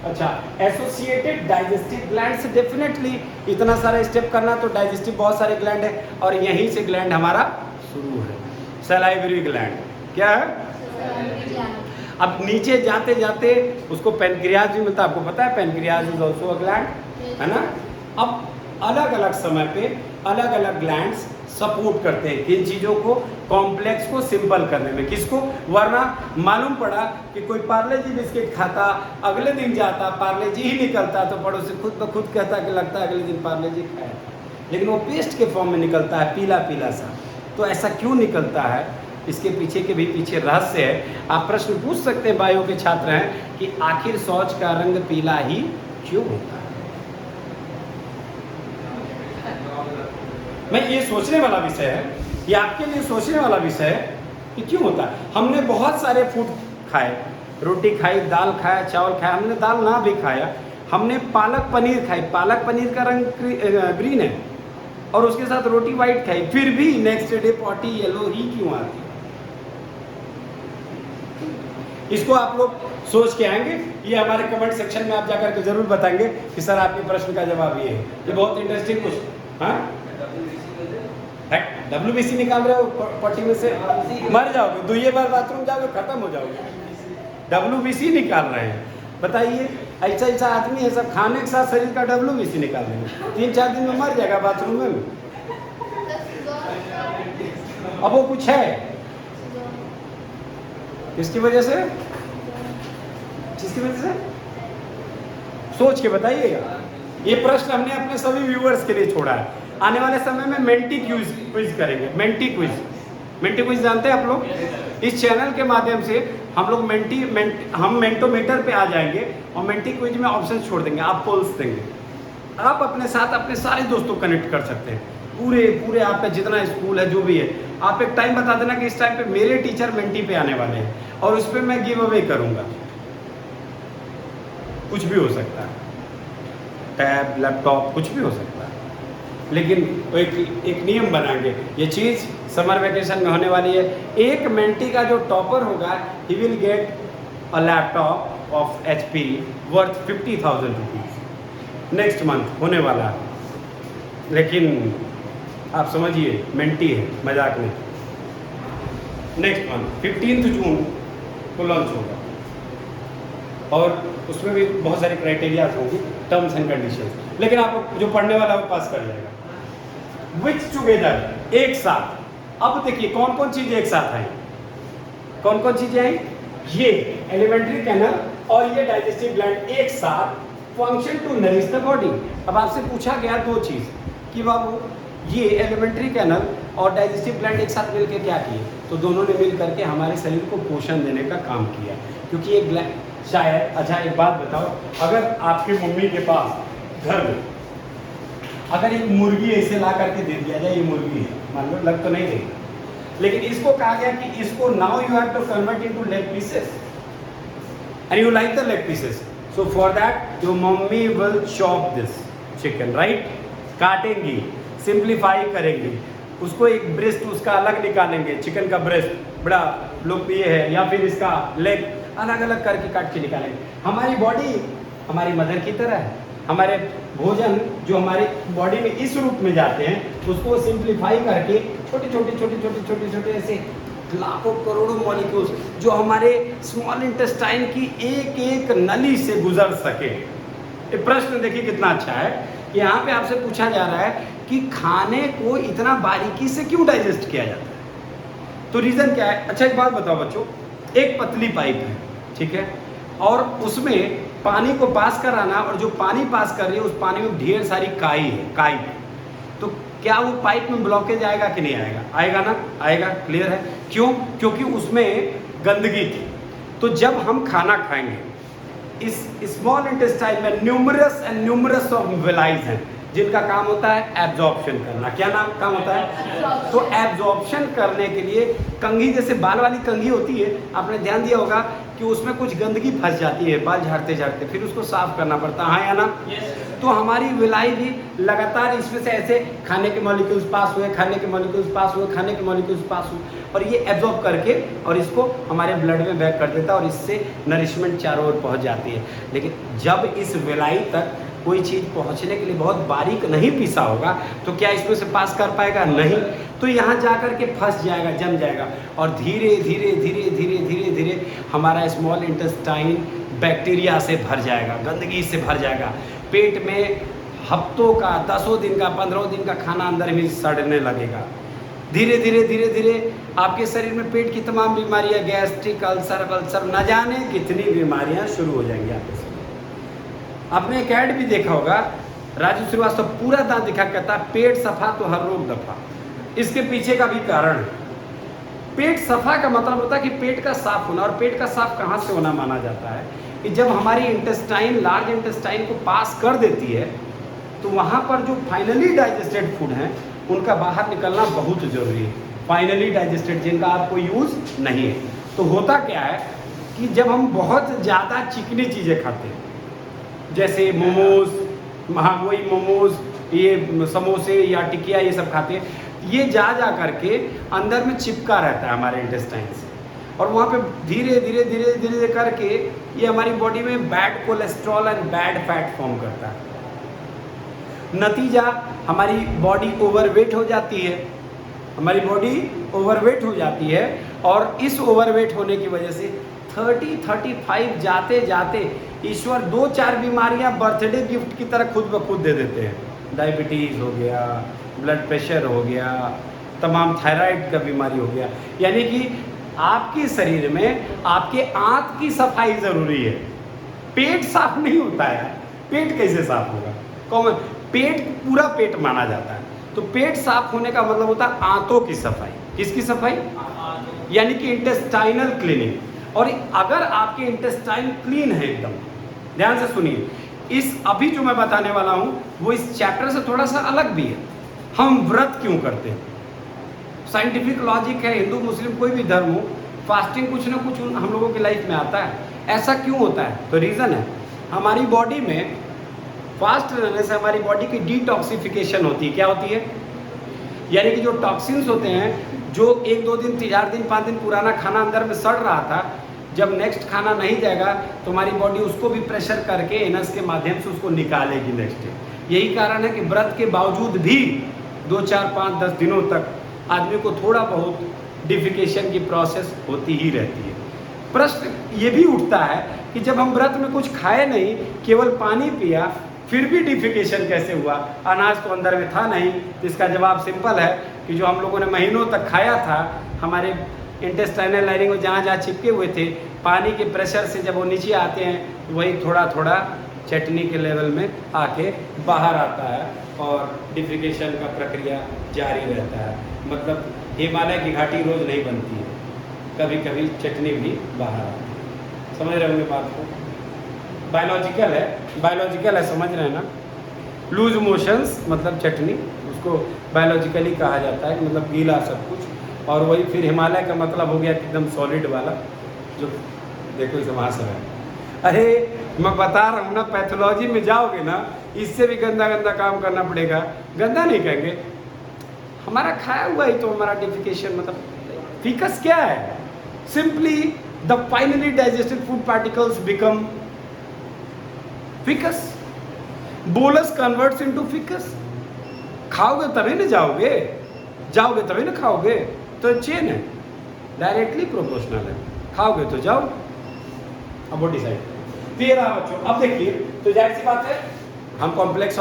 Speaker 1: अच्छा, एसोसिएटेड डाइजेस्टिव ग्लैंड से डेफिनेटली इतना सारा स्टेप करना, तो डाइजेस्टिव बहुत सारे ग्लैंड है और यहीं से ग्लैंड हमारा शुरू है, सलाइवरी ग्लैंड। क्या है? अब नीचे जाते जाते उसको पेनक्रियाज भी मिलता है, आपको पता है pancreas is also a gland, है ना। अब अलग अलग समय पे अलग अलग ग्लैंड्स सपोर्ट करते हैं किन चीज़ों को, कॉम्प्लेक्स को सिंपल करने में। किसको? वरना मालूम पड़ा कि कोई पार्ले जी बिस्किट खाता, अगले दिन जाता पार्ले जी ही निकलता, तो पड़ोसी खुद ब खुद कहता कि लगता है अगले दिन पार्ले जी खाया, लेकिन वो पेस्ट के फॉर्म में निकलता है, पीला पीला सा। तो ऐसा क्यों निकलता है, इसके पीछे के भी पीछे रहस्य है। आप प्रश्न पूछ सकते हैं, बायो के छात्र हैं, कि आखिर शौच का रंग पीला ही क्यों होता है। मैं ये सोचने वाला विषय है, ये आपके लिए सोचने वाला विषय है कि क्यों होता है। हमने बहुत सारे फूड खाए, रोटी खाई, दाल खाया, चावल खाया, हमने दाल ना भी खाया, हमने पालक पनीर खाई, पालक पनीर का रंग ग्रीन है, और उसके साथ रोटी वाइट खाई, फिर भी नेक्स्ट डे पॉटी येलो ही क्यों आती? इसको आप लोग सोच के आएंगे, ये हमारे कमेंट सेक्शन में आप जाकर के जरूर बताएंगे कि सर आपके प्रश्न का जवाब ये है। ये बहुत इंटरेस्टिंग क्वेश्चन। हाँ, WBC निकाल रहे हो पट्टी में से, मर जाओगे, 2 बार बाथरूम जाओगे खत्म हो जाओगे। WBC निकाल रहे हैं, बताइए। ऐसा ऐसा आदमी है, सब खाने के साथ शरीर का WBC निकाल देंगे, 3-4 दिन में मर जाएगा बाथरूम में। अब वो कुछ है किसकी वजह से, किसकी वजह से, सोच के बताइएगा। ये प्रश्न हमने अपने सभी व्यूअर्स के लिए छोड़ा है। आने वाले समय में मेंटी क्विज करेंगे। मेंटी क्विज जानते हैं आप लोग? इस चैनल के माध्यम से हम लोग हम मेंटोमीटर पे आ जाएंगे और मेंटी क्विज में ऑप्शन छोड़ देंगे, आप पोल्स देंगे, आप अपने साथ अपने सारे दोस्तों को कनेक्ट कर सकते हैं। पूरे आपका जितना स्कूल है, जो भी है, आप एक टाइम बता देना कि इस टाइम पे मेरे टीचर मेंटी पे आने वाले हैं, और उस पर मैं गिव अवे करूंगा। कुछ भी हो सकता है, टैब, लैपटॉप, कुछ भी हो सकता है, लेकिन एक नियम बनाएंगे। ये चीज़ समर वेकेशन में होने वाली है। एक मेंटी का जो टॉपर होगा, he will get a laptop off HP worth 50,000 rupees next month होने वाला है। लेकिन आप समझिए, मेंटी है, मजाक नहीं। नेक्स्ट मंथ 15 जून को लॉन्च होगा, और उसमें भी बहुत सारे क्राइटेरियाज होंगे, टर्म्स एंड कंडीशंस, लेकिन आप जो पढ़ने वाला वो पास कर जाएगा। विच टुगेदर, एक साथ। अब देखिए कौन कौन चीज़ एक साथ आई, कौन कौन चीज़ें आई। ये एलिमेंट्री कैनल और ये डाइजेस्टिव ग्लैंड एक साथ function to nourish the body. अब आपसे पूछा गया 2 चीज़ कि बाबू ये एलिमेंट्री कैनल और डाइजेस्टिव ग्लैंड एक साथ मिलकर क्या किए, तो दोनों ने मिल करके हमारे शरीर को पोषण देने का काम किया। क्योंकि ये ग्लैंड शायद, अच्छा एक बात बताओ, अगर आपकी मम्मी के पास घर में अगर एक मुर्गी ऐसे ला करके दे दिया जाए, ये मुर्गी है, मान लो, लग तो नहीं रही, लेकिन इसको कहा गया कि इसको now you have to convert into leg pieces and you like the leg pieces, so for that your mummy will chop this chicken, right. काटेंगी, सिंप्लीफाई करेंगी, उसको एक ब्रेस्ट उसका अलग निकालेंगे, चिकन का ब्रेस्ट बड़ा लोग ये है, या फिर इसका लेग अलग अलग करके काट के निकालेंगे। हमारी बॉडी हमारी मदर की तरह है। हमारे भोजन जो हमारी बॉडी में इस रूप में जाते हैं, उसको सिंप्लीफाई करके छोटे ऐसे लाखों करोड़ों मॉलिक्यूल्स जो हमारे स्मॉल इंटेस्टाइन की एक एक नली से गुजर सके। ये प्रश्न देखिए कितना अच्छा है कि यहाँ पे आपसे पूछा जा रहा है कि खाने को इतना बारीकी से क्यों डाइजेस्ट किया जाता है, तो रीज़न क्या है। अच्छा एक बात बताओ बच्चों, एक पतली पाइप है, ठीक है, और उसमें पानी को पास कराना, और जो पानी पास कर रही है उस पानी में ढेर सारी काई है, काई, तो क्या वो पाइप में ब्लॉकेज आएगा कि नहीं आएगा? आएगा ना, आएगा, क्लियर है। क्यों? क्योंकि उसमें गंदगी थी। तो जब हम खाना खाएंगे, इस स्मॉल इंटेस्टाइन में न्यूमरस ऑफ विलाइज हैं जिनका काम होता है एब्जॉर्प्शन करना। क्या नाम काम होता है? तो एब्जॉर्प्शन करने के लिए कंघी, जैसे बाल वाली कंघी होती है, आपने ध्यान दिया होगा कि उसमें कुछ गंदगी फंस जाती है बाल झाड़ते झाड़ते, फिर उसको साफ करना पड़ता है, हाँ या ना? तो हमारी विलाई भी लगातार इसमें से ऐसे खाने के मॉलिक्यूल्स पास हुए, खाने के मॉलिक्यूल्स पास हुए, खाने के मॉलिक्यूल्स पास हुए, और ये एब्जॉर्ब करके और इसको हमारे ब्लड में बैक कर देता है, और इससे नरिशमेंट चारों ओर पहुंच जाती है। लेकिन जब इस विलाई तक कोई चीज़ पहुंचने के लिए बहुत बारीक नहीं पीसा होगा, तो क्या इसमें से पास कर पाएगा? नहीं। तो यहाँ जा कर के फंस जाएगा, जम जाएगा, और धीरे धीरे धीरे धीरे धीरे धीरे हमारा स्मॉल इंटेस्टाइन बैक्टीरिया से भर जाएगा, गंदगी से भर जाएगा, पेट में हफ्तों का, 10 दिन का, 15 दिन का खाना अंदर ही सड़ने लगेगा। धीरे धीरे धीरे धीरे आपके शरीर में पेट की तमाम बीमारियां, गैस्ट्रिक, अल्सर वल्सर, न जाने कितनी बीमारियां शुरू हो जाएंगी आपके शरीर। आपने एक ऐड भी देखा होगा, राजू श्रीवास्तव पूरा दांत दिखा कहता है पेट सफा तो हर रोग दफा। इसके पीछे का भी कारण है। पेट सफा का मतलब होता है कि पेट का साफ होना, और पेट का साफ कहाँ से होना माना जाता है कि जब हमारी इंटेस्टाइन लार्ज इंटेस्टाइन को पास कर देती है तो वहाँ पर जो फाइनली डाइजेस्टेड फूड हैं उनका बाहर निकलना बहुत ज़रूरी है। फाइनली डाइजेस्टेड जिनका आपको यूज़ नहीं है। तो होता क्या है कि जब हम बहुत ज़्यादा चिकनी चीज़ें खाते हैं, जैसे मोमोज, वही मोमोज, ये समोसे या टिकिया, ये सब खाते हैं, ये जा करके अंदर में चिपका रहता है हमारे इंटेस्टाइन से, और वहाँ पे धीरे धीरे धीरे धीरे करके ये हमारी बॉडी में bad cholesterol and bad fat form करता है। नतीजा हमारी बॉडी ओवरवेट हो जाती है, हमारी बॉडी ओवरवेट हो जाती है, और इस ओवरवेट होने की वजह से 30-35 जाते जाते ईश्वर 2-4 बीमारियां बर्थडे गिफ्ट की तरह खुद ब खुद दे देते हैं। डायबिटीज़ हो गया, ब्लड प्रेशर हो गया, तमाम थायराइड का बीमारी हो गया। यानी कि आपके शरीर में आपके आंत की सफाई ज़रूरी है। पेट साफ नहीं होता है, पेट कैसे साफ होगा? कॉमन पेट पूरा पेट माना जाता है। तो पेट साफ होने का मतलब होता है आंतों की सफाई। किसकी सफाई? यानी कि इंटेस्टाइनल क्लीनिंग। और अगर आपके इंटेस्टाइन क्लीन है एकदम, ध्यान से सुनिए, इस अभी जो मैं बताने वाला हूं वो इस चैप्टर से थोड़ा सा अलग भी है। हम व्रत क्यों करते हैं? साइंटिफिक लॉजिक है, हिंदू मुस्लिम कोई भी धर्म हो, फास्टिंग कुछ ना कुछ हम लोगों की लाइफ में आता है। ऐसा क्यों होता है? तो रीज़न है, हमारी बॉडी में फास्ट रहने से हमारी बॉडी की डिटॉक्सिफिकेशन होती है। क्या होती है? यानी कि जो टॉक्सिन्स होते हैं, जो 1-2 दिन 4 दिन 5 दिन पुराना खाना अंदर में सड़ रहा था, जब नेक्स्ट खाना नहीं जाएगा तो हमारी बॉडी उसको भी प्रेशर करके एनस के माध्यम से उसको निकालेगी नेक्स्ट डे। यही कारण है कि व्रत के बावजूद भी 2, 4, 5, 10 दिनों तक आदमी को थोड़ा बहुत डिफिकेशन की प्रोसेस होती ही रहती है। प्रश्न ये भी उठता है कि जब हम व्रत में कुछ खाए नहीं, केवल पानी पिया, फिर भी डिफिकेशन कैसे हुआ? अनाज तो अंदर में था नहीं। तो इसका जवाब सिंपल है कि जो हम लोगों ने महीनों तक खाया था, हमारे इंटेस्टाइनल लाइनिंग में जहाँ जहाँ चिपके हुए थे, पानी के प्रेशर से जब वो नीचे आते हैं, वही थोड़ा थोड़ा चटनी के लेवल में आके बाहर आता है और डिफिकेशन का प्रक्रिया जारी रहता है। मतलब हिमालय की घाटी रोज नहीं बनती है, कभी कभी चटनी भी बाहर आती है। समझ रहे होंगे बात को? बायोलॉजिकल है, समझ रहे हैं ना? लूज मोशंस मतलब चटनी, उसको बायोलॉजिकली कहा जाता है, मतलब गीला सब कुछ। और वही फिर हिमालय का मतलब हो गया एकदम सॉलिड वाला, जो देखो इसे वहाँ से है। अरे मैं बता रहा हूँ ना, पैथोलॉजी में जाओगे ना, इससे भी गंदा गंदा काम करना पड़ेगा। गंदा नहीं कहेंगे, हमारा खाया हुआ ही तो हमारा डिफिकेशन, मतलब फीकस क्या है? Simply the finally digested food particles become ficus. Bolus converts into ficus. खाओगे तभी ना जाओगे, जाओगे तभी ना खाओगे। तो चेन है, डायरेक्टली प्रोपोर्शनल है। खाओगे तो जाओ, अब वो डिसाइड। क्लियर है बच्चों? अब देखिए, तो जाहिर सी बात है, हम कॉम्प्लेक्स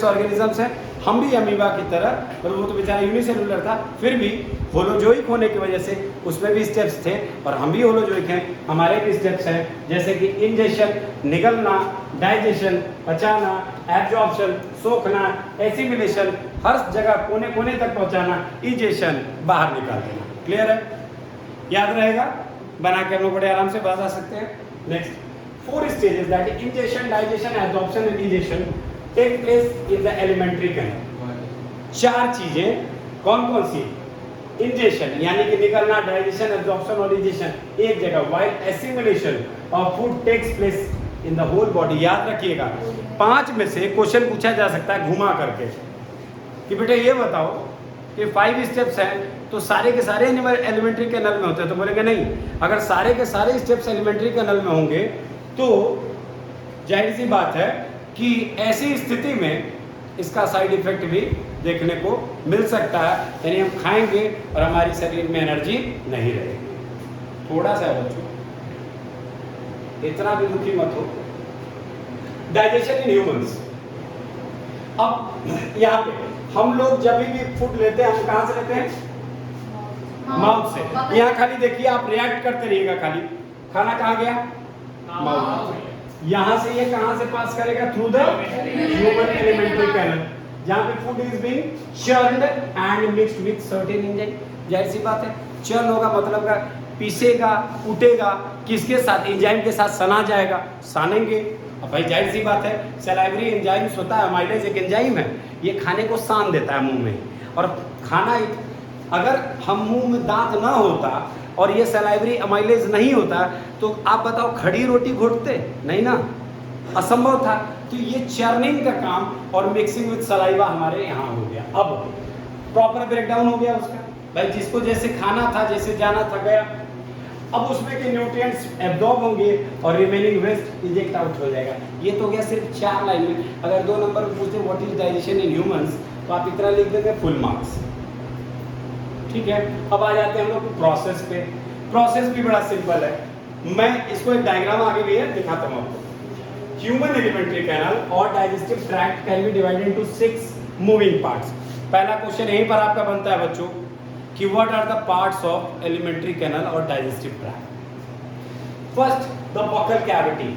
Speaker 1: ऑर्गेनिजम्स हैं, हम भी अमीबा की तरह, पर वो तो बेचारा यूनिसेलुलर था, फिर भी होलोजोइक होने की वजह से उसमें भी स्टेप्स थे, और हम भी होलोजोइक हैं, हमारे भी स्टेप्स हैं, जैसे कि इंजेशन, निगलना, डाइजेशन, पचाना, एब्जॉर्प्शन, सोखना, एसिमिलेशन, हर जगह कोने कोने तक पहुंचाना, इजेशन, बाहर निकाल देना। क्लियर है? याद रहेगा? बना के हम लोग बड़े आराम से बता सकते हैं। Next 4 stages, that is ingestion, digestion, absorption and egestion take place in the alimentary canal. 4 चीजें कौन कौन सी? इंजेशन यानी कि निकलना, डाइजेशन, एब्जॉर्प्शन और इजेशन एक जगह, while assimilation of food takes place in the whole body. याद रखिएगा, 5 में से क्वेश्चन पूछा जा सकता है घुमा करके कि बेटे ये बताओ कि 5 स्टेप्स हैं तो सारे के सारे एलिमेंट्री कैनल में होते हैं? तो बोलेंगे नहीं। अगर सारे के सारे स्टेप्स एलिमेंट्री कैनल में होंगे तो जाहिर सी बात है कि ऐसी स्थिति में इसका साइड इफेक्ट भी देखने को मिल सकता है, यानी हम खाएंगे और हमारी शरीर में एनर्जी नहीं रहेगी। थोड़ा सा बच्चों, इतना भी दुखी मत हो, डाइजेशन इन ह्यूमंस। अब यहाँ पे हम लोग जब भी फूड लेते हैं हम कहाँ से लेते हैं? माउथ से। यहाँ खाली देखिए, आप रिएक्ट करते रहिएगा। खाली खाना कहाँ गया? माउथ। यहाँ से ये कहाँ से पास करेगा? Through the human alimentary canal, जहाँ पे food is being churned and mixed with certain enzyme. जाहिर सी बात है, चर्न होगा मतलब का पीसेगा, कूटेगा, किसके साथ? एंजाइम के साथ सना जाएगा, सानेंगे। अब भाई जाहिर सी बात है, सलाइवरी एंजाइम्स होता है, अमाइलेज एक एंजाइम है, ये खाने को सान देता है मुंह में। और खाना अगर हम मुंह में दांत ना होता और ये सलाइवरी अमाइलेज नहीं होता तो आप बताओ खड़ी रोटी घोटते? नहीं ना, असंभव था। तो ये चर्निंग का काम और मिक्सिंग विद सलाइवा हमारे यहाँ हो गया। अब प्रॉपर ब्रेकडाउन हो गया उसका, भाई जिसको जैसे खाना था, जैसे जाना था, गया। अब उसमें के न्यूट्रिएंट्स एब्जॉर्ब होंगे और रिमेनिंग वेस्ट इंजेक्ट आउट हो जाएगा। ये तो हो गया सिर्फ 4 लाइन में। अगर 2 नंबर में पूछते what is digestion in humans तो आप इतना लिख देंगे, फुल मार्क्स। ठीक है, अब आ जाते हैं हम लोग प्रोसेस पे। प्रोसेस भी बड़ा सिंपल है, मैं इसको एक डायग्राम आगे भी है दिखाता हूँ आपको। ह्यूमन एलिमेंट्री कैनल और digestive tract can be divided into 6 moving parts. पहला क्वेश्चन यहीं पर आपका बनता है बच्चों कि what are the parts of alimentary canal और digestive tract. First, the buccal cavity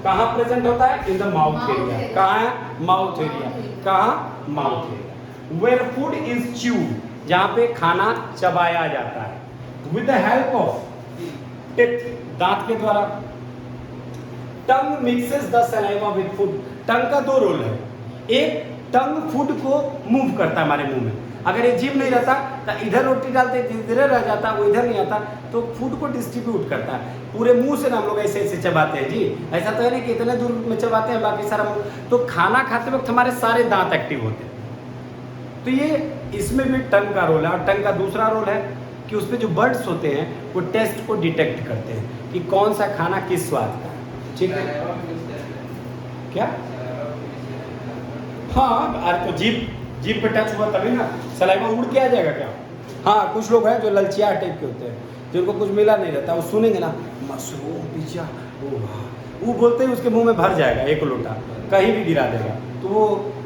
Speaker 1: कहाँ प्रेजेंट होता है? In the mouth area. कहाँ है? Mouth area. कहाँ? Mouth area. Where food is chewed, जहाँ पे खाना चबाया जाता है। With the help of tip, दांत के द्वारा। Tongue mixes the saliva with food. Tongue का 2 रोल है, एक टंग फूड को मूव करता है हमारे मुंह में। अगर ये जीभ नहीं रहता तो इधर रोटी डालते धीरे रह जाता, वो इधर नहीं आता, तो फूड को डिस्ट्रीब्यूट करता है। पूरे मुंह से ना हम लोग ऐसे ऐसे चबाते हैं जी, ऐसा तो है नहीं कि इतने दूर में चबाते हैं, बाकी सारा मुंह। तो खाना खाते वक्त हमारे सारे दांत एक्टिव होते हैं। तो ये इसमें भी टंग का रोल है। और टंग का दूसरा रोल है कि उसमें जो बर्ड्स होते हैं वो टेस्ट को डिटेक्ट करते हैं कि कौन सा खाना किस स्वाद का है। ठीक है, क्या? हाँ, अरे तो जीभ पे टच हुआ तभी ना, सलाइवा उड़ के आ जाएगा क्या? हाँ, कुछ लोग हैं जो ललचिया टाइप के होते हैं, जिनको कुछ मिला नहीं रहता, वो सुनेंगे ना मशरूम पिज्जा, वो बोलते ही उसके मुंह में भर जाएगा, एक लोटा कहीं भी गिरा देगा। तो वो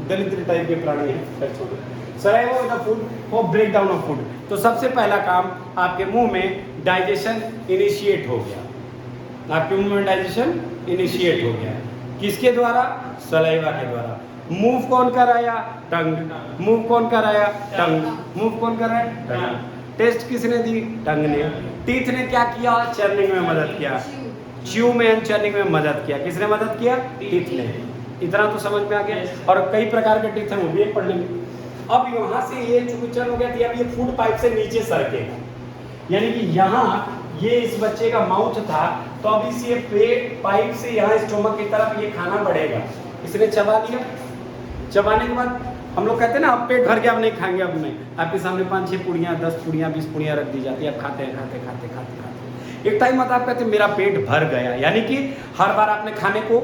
Speaker 1: दलिद्र टाइप के प्राणी हैं। Saliva is the food for break down of food. तो सबसे पहला काम आपके मुंह में डाइजेशन इनिशिएट हो गया। आपके मुंह में डाइजेशन इनिशिएट हो गया, किसके द्वारा? सलाइवा के द्वारा। मूव कौन कराया? टंग। मूव कौन कराया? टंग। मूव कौन कराया? टंग। टेस्ट किसने दी? टंग ने। टीथ ने क्या किया? चर्निंग में मदद किया। च्यू में एंड चर्निंग में मदद किया। किसने मदद किया? टीथ ने। इतना तो समझ में आ गया। और कई प्रकार के टीथ हैं, वो भी एक पढ़ लेंगे। अब यहाँ से ये चूंकि चर्न हो गया कि अब ये फूड पाइप से नीचे सरकेगा, यानी कि यहाँ ये इस बच्चे का माउथ था, तो अब इस ये पेट पाइप से यहाँ स्टोमक की तरफ ये खाना बढ़ेगा। इसने चबा दिया। चबाने के बाद हम लोग कहते हैं ना अब पेट भर गया, अब नहीं खाएंगे, अब नहीं। आपके सामने 5-6 पूड़ियाँ, 10 पूड़ियाँ, 20 पूड़ियाँ रख दी जाती है, अब खाते हैं, खाते खाते खाते खाते एक टाइम आता आप कहते हैं मेरा पेट भर गया। यानी कि हर बार आपने खाने को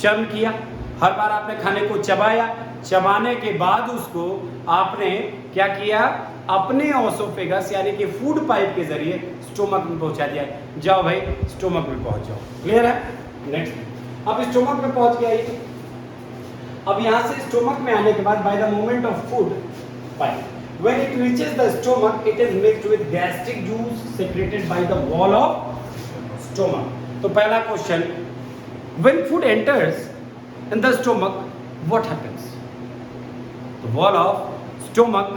Speaker 1: चर्न किया, हर बार आपने खाने को चबाया, चबाने के बाद उसको आपने क्या किया? अपने ऑसोफेगस यानी कि फूड पाइप के जरिए स्टोमक में पहुंचा दिया। जाओ भाई स्टोमक में पहुंच जाओ। क्लियर है? नेक्स्ट, अब स्टोमक में पहुंच गया ये। अब यहाँ से स्टोमक में आने के बाद by the movement of food pipe when it reaches the stomach it is mixed with gastric juice secreted by the wall of stomach. तो पहला question, when food enters in the stomach what happens? The wall of stomach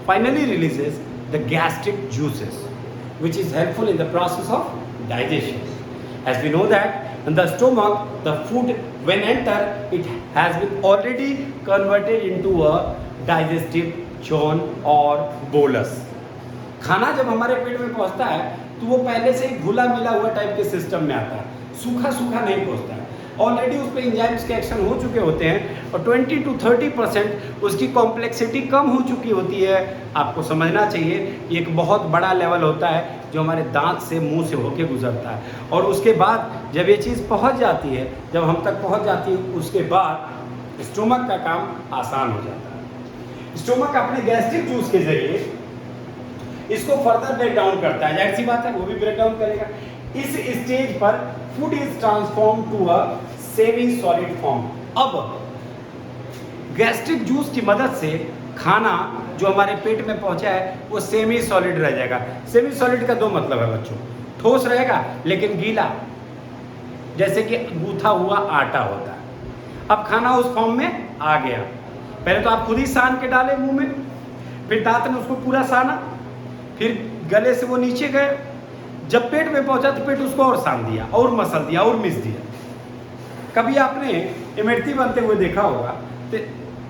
Speaker 1: finally releases the gastric juices, which is helpful in the process of digestion. As we know that in the stomach, the food when enter, it has been already converted into a digestive chone or bolus. खाना जब हमारे पेट में पहुंचता है तो वो पहले से ही घुला मिला हुआ टाइप के सिस्टम में आता है, सूखा सूखा नहीं पहुंचता है। ऑलरेडी उस पर एंजाइम्स के एक्शन हो चुके होते हैं और 20 to 30% उसकी कॉम्प्लेक्सिटी कम हो चुकी होती है। आपको समझना चाहिए ये एक बहुत बड़ा लेवल होता है जो हमारे दांत से मुंह से होके गुजरता है, और उसके बाद जब ये चीज़ पहुंच जाती है, जब हम तक पहुंच जाती है, उसके बाद स्टोमक का काम आसान हो जाता है। स्टोमक अपने गैस्ट्रिक जूस के जरिए इसको फर्दर ब्रेक डाउन करता है। जाहिर सी बात है वो भी ब्रेक डाउन करेगा। इस स्टेज पर food is transform to a semi solid form. अब गैस्ट्रिक जूस की मदद से खाना जो हमारे पेट में पहुंचा है वो सेमी सॉलिड रह जाएगा। सेमी सॉलिड का दो मतलब है बच्चों, ठोस रहेगा लेकिन गीला, जैसे कि गूथा हुआ आटा होता है। अब खाना उस फॉर्म में आ गया, पहले तो आप खुद ही सान के डाले मुंह में, फिर दांत में उसको पूरा साना, फिर गले से वो नीचे गए, जब पेट में पहुंचा तो पेट उसको और सान दिया और मसल दिया और मिस दिया। कभी आपने इमरती बनते हुए देखा होगा,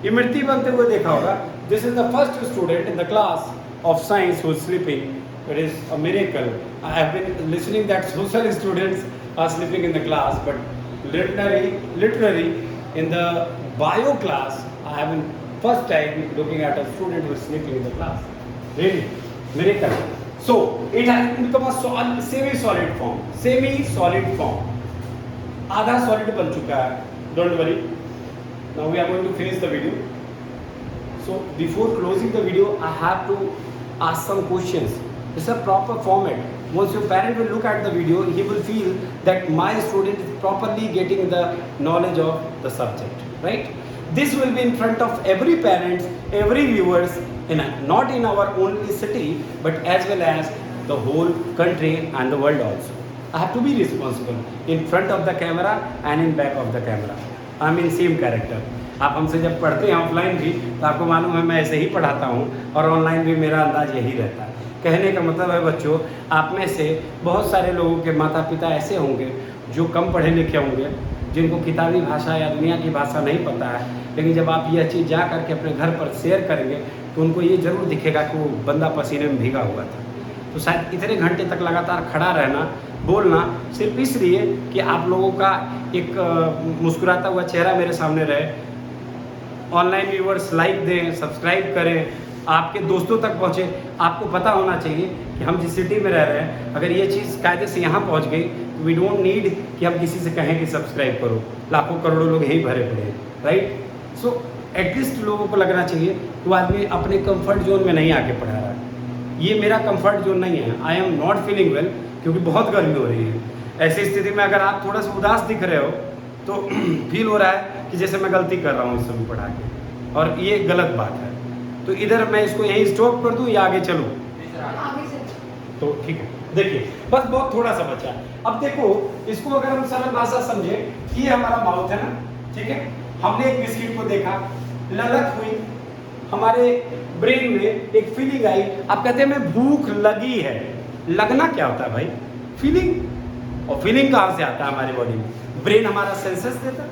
Speaker 1: इमरती बनते हुए देखा होगा। This is the first student in the class of science who is sleeping. It is a miracle. I have been listening that social students are sleeping in the class, but literally in the bio class I have been first time looking at a student who is sleeping in the class. Really miracle. So it has become a semi solid form. Semi solid form. आधा solid बन चुका है. Don't worry. Now we are going to finish the video. So before closing the video, I have to ask some questions. It's a proper format. Once your parent will look at the video, he will feel that my student is properly getting the knowledge of the subject, right? This will be in front of every parents, every viewers, not in our only city, but as well as the whole country and the world also. I have to be responsible in front of the camera and in back of the camera. I mean same character. आप हमसे जब पढ़ते हैं offline भी तो आपको मालूम है मैं ऐसे ही पढ़ाता हूँ और ऑनलाइन भी मेरा अंदाज यही रहता है। कहने का मतलब है बच्चों, आप में से बहुत सारे लोगों के माता पिता ऐसे होंगे जो कम पढ़े लिखे होंगे, जिनको किताबी भाषा या दुनिया की भाषा नहीं पता है, लेकिन जब आप यह चीज़ जा करके अपने घर पर शेयर करेंगे तो उनको ये ज़रूर दिखेगा कि वो बंदा पसीने में भीगा हुआ था। तो शायद इतने घंटे तक लगातार खड़ा रहना, बोलना सिर्फ इसलिए कि आप लोगों का एक मुस्कुराता हुआ चेहरा मेरे सामने रहे। ऑनलाइन व्यूवर्स लाइक दें, सब्सक्राइब करें, आपके दोस्तों तक पहुँचे। आपको पता होना चाहिए कि हम जिस सिटी में रह रहे हैं, अगर ये चीज़ कायदे से यहाँ पहुँच गई तो वी डोंट नीड कि हम किसी से कहें कि सब्सक्राइब करो। लाखों करोड़ों लोग यहीं भरे पड़े हैं, राइट? सो एटलीस्ट लोगों को लगना चाहिए कि वो आदमी अपने कंफर्ट जोन में नहीं आके पढ़ा रहा है। ये मेरा कंफर्ट जोन नहीं है। I am not feeling well, क्योंकि बहुत गर्मी हो रही है। ऐसी स्थिति में अगर आप थोड़ा सा उदास दिख रहे हो तो फील हो रहा है कि जैसे मैं गलती कर रहा हूँ इस समय पढ़ा के, और ये गलत बात है। तो इधर मैं इसको यहीं स्टॉप कर दूं या आगे चलूं? तो ठीक है, देखिए बस बहुत थोड़ा सा बचा है। अब देखो इसको अगर हम सरल भाषा समझे कि ये हमारा माउथ है ना, ठीक है। हमने एक बिस्किट को देखा, ललक हुई, हमारे ब्रेन में एक फीलिंग आई। आप कहते हैं मैं भूख लगी है। लगना क्या होता है भाई? फीलिंग। और फीलिंग कहाँ से आता है हमारी बॉडी में? ब्रेन हमारा सेंसस देता है।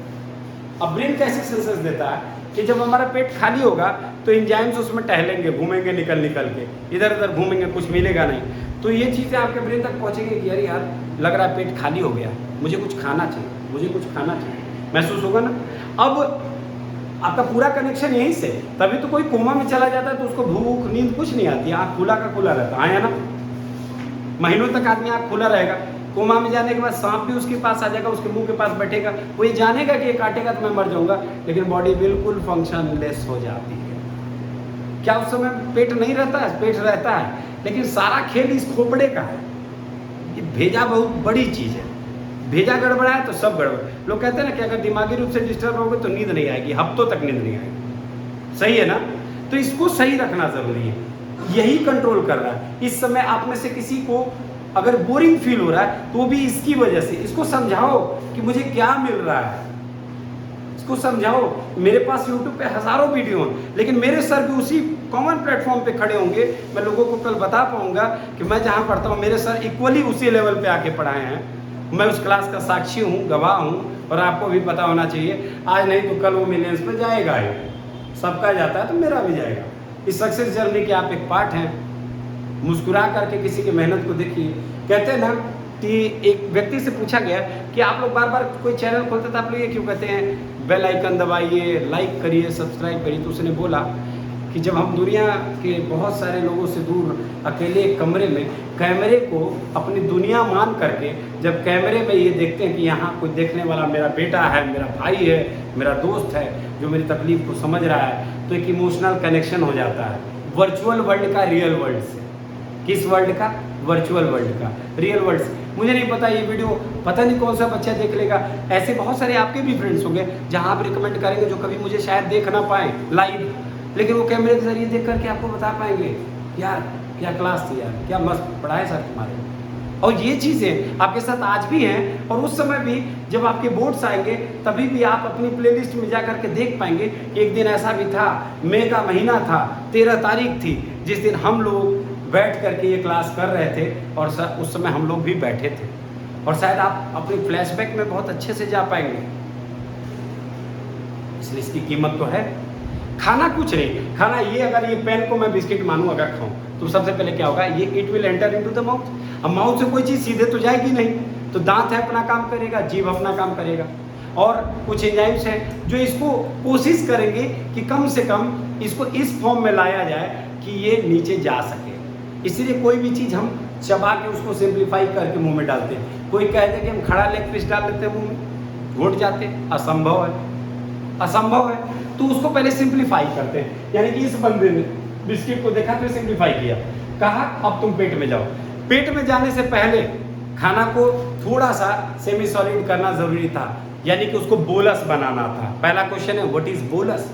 Speaker 1: अब ब्रेन कैसे सेंसस देता है कि जब हमारा पेट खाली होगा तो एंजाइम्स उसमें टहलेंगे, घूमेंगे निकल निकल के, इधर उधर घूमेंगे, कुछ मिलेगा नहीं। तो ये चीज़ें आपके ब्रेन तक पहुँचेंगी कि अरे यार लग रहा है पेट खाली हो गया, मुझे कुछ खाना चाहिए, मुझे कुछ खाना चाहिए, महसूस होगा ना। अब आपका पूरा कनेक्शन यहीं से, तभी तो कोई कोमा में चला जाता है तो उसको भूख नींद कुछ नहीं आती, आँख खुला का खुला रहता है, ना। महीनों तक आदमी आँख खुला रहेगा। कोमा में जाने के बाद सांप भी उसके पास आ जाएगा, उसके मुंह के पास बैठेगा, वो ये जानेगा कि ये काटेगा तो मैं मर जाऊंगा, लेकिन बॉडी बिल्कुल फंक्शनलेस हो जाती है। क्या उस समय पेट नहीं रहता है? पेट रहता है, लेकिन सारा खेल इस खोपड़े का है। ये भेजा बहुत बड़ी चीज़ है। भेजा गड़बड़ा है तो सब गड़बड़। लोग कहते हैं ना कि अगर दिमागी रूप से डिस्टर्ब होगे तो नींद नहीं आएगी, हफ्तों तक नींद नहीं आएगी। सही है ना? तो इसको सही रखना जरूरी है, यही कंट्रोल कर रहा है। इस समय आप में से किसी को अगर बोरिंग फील हो रहा है तो भी इसकी वजह से। इसको समझाओ कि मुझे क्या मिल रहा है, इसको समझाओ। मेरे पास YouTube पे हजारों वीडियो हैं, लेकिन मेरे सर भी उसी कॉमन प्लेटफॉर्म पे खड़े होंगे। मैं लोगों को कल बता पाऊंगा कि मैं जहाँ पढ़ता हूँ मेरे सर इक्वली उसी लेवल पे आके पढ़ाए हैं। मैं उस क्लास का साक्षी हूँ, गवाह हूँ, और आपको भी पता होना चाहिए। आज नहीं तो कल वो मिलियंस पे जाएगा ही, सबका जाता है तो मेरा भी जाएगा। इस सक्सेस जर्नी के आप एक पार्ट हैं। मुस्कुरा करके किसी की मेहनत को देखिए। कहते हैं ना कि एक व्यक्ति से पूछा गया कि आप लोग बार बार कोई चैनल खोलते तो आप लोग ये क्यों कहते हैं बेल आइकन दबाइए, लाइक करिए, सब्सक्राइब करिए? तो उसने बोला कि जब हम दुनिया के बहुत सारे लोगों से दूर अकेले एक कमरे में कैमरे को अपनी दुनिया मान करके जब कैमरे में ये देखते हैं कि यहाँ कोई देखने वाला मेरा बेटा है, मेरा भाई है, मेरा दोस्त है जो मेरी तकलीफ को समझ रहा है, तो एक इमोशनल कनेक्शन हो जाता है वर्चुअल वर्ल्ड का रियल वर्ल्ड से। किस वर्ल्ड का? वर्चुअल वर्ल्ड का रियल वर्ल्ड से। मुझे नहीं पता ये वीडियो पता नहीं कौन सा बच्चा देख लेगा। ऐसे बहुत सारे आपके भी फ्रेंड्स होंगे जहाँ आप रिकमेंड करेंगे जो कभी मुझे शायद देख ना पाए लाइव, लेकिन वो कैमरे के जरिए देख करके आपको बता पाएंगे यार क्या क्लास थी यार, क्या मस्त पढ़ाए सर तुम्हारे। और ये चीज़ें आपके साथ आज भी हैं और उस समय भी जब आपके बोर्ड्स आएंगे तभी भी आप अपनी प्लेलिस्ट में जा करके देख पाएंगे कि एक दिन ऐसा भी था, मई का महीना था, 13 तारीख थी, जिस दिन हम लोग बैठ करके ये क्लास कर रहे थे और उस समय हम लोग भी बैठे थे। और शायद आप अपने फ्लैशबैक में बहुत अच्छे से जा पाएंगे, इसलिए इसकी कीमत तो है। खाना कुछ नहीं, खाना ये अगर ये पेन को मैं बिस्किट मानूं अगर खाऊं तो सबसे पहले क्या होगा, ये it will enter into the mouth. अब माउथ से कोई चीज़ सीधे तो जाएगी नहीं, तो दांत है अपना काम करेगा, जीभ अपना काम करेगा, और कुछ एंजाइम्स हैं जो इसको कोशिश करेंगे कि कम से कम इसको इस फॉर्म में लाया जाए कि ये नीचे जा सके। इसीलिए कोई भी चीज़ हम चबा के उसको सिंप्लीफाई करके मुंह में डालते हैं। कोई कहते कि हम खड़ा लेग पीस डाल लेते हैं मुंह में, घुट जाते, असंभव है, असंभव है। तो उसको पहले सिंप्लीफाई करते हैं, यानी कि इस बंदे ने बिस्किट को देखा फिर सिंप्लीफाई किया, कहा अब तुम पेट में जाओ। पेट में जाने से पहले खाना को थोड़ा सा सेमी सॉलिड करना जरूरी था, यानी कि उसको बोलस बनाना था। पहला क्वेश्चन है what is bolus?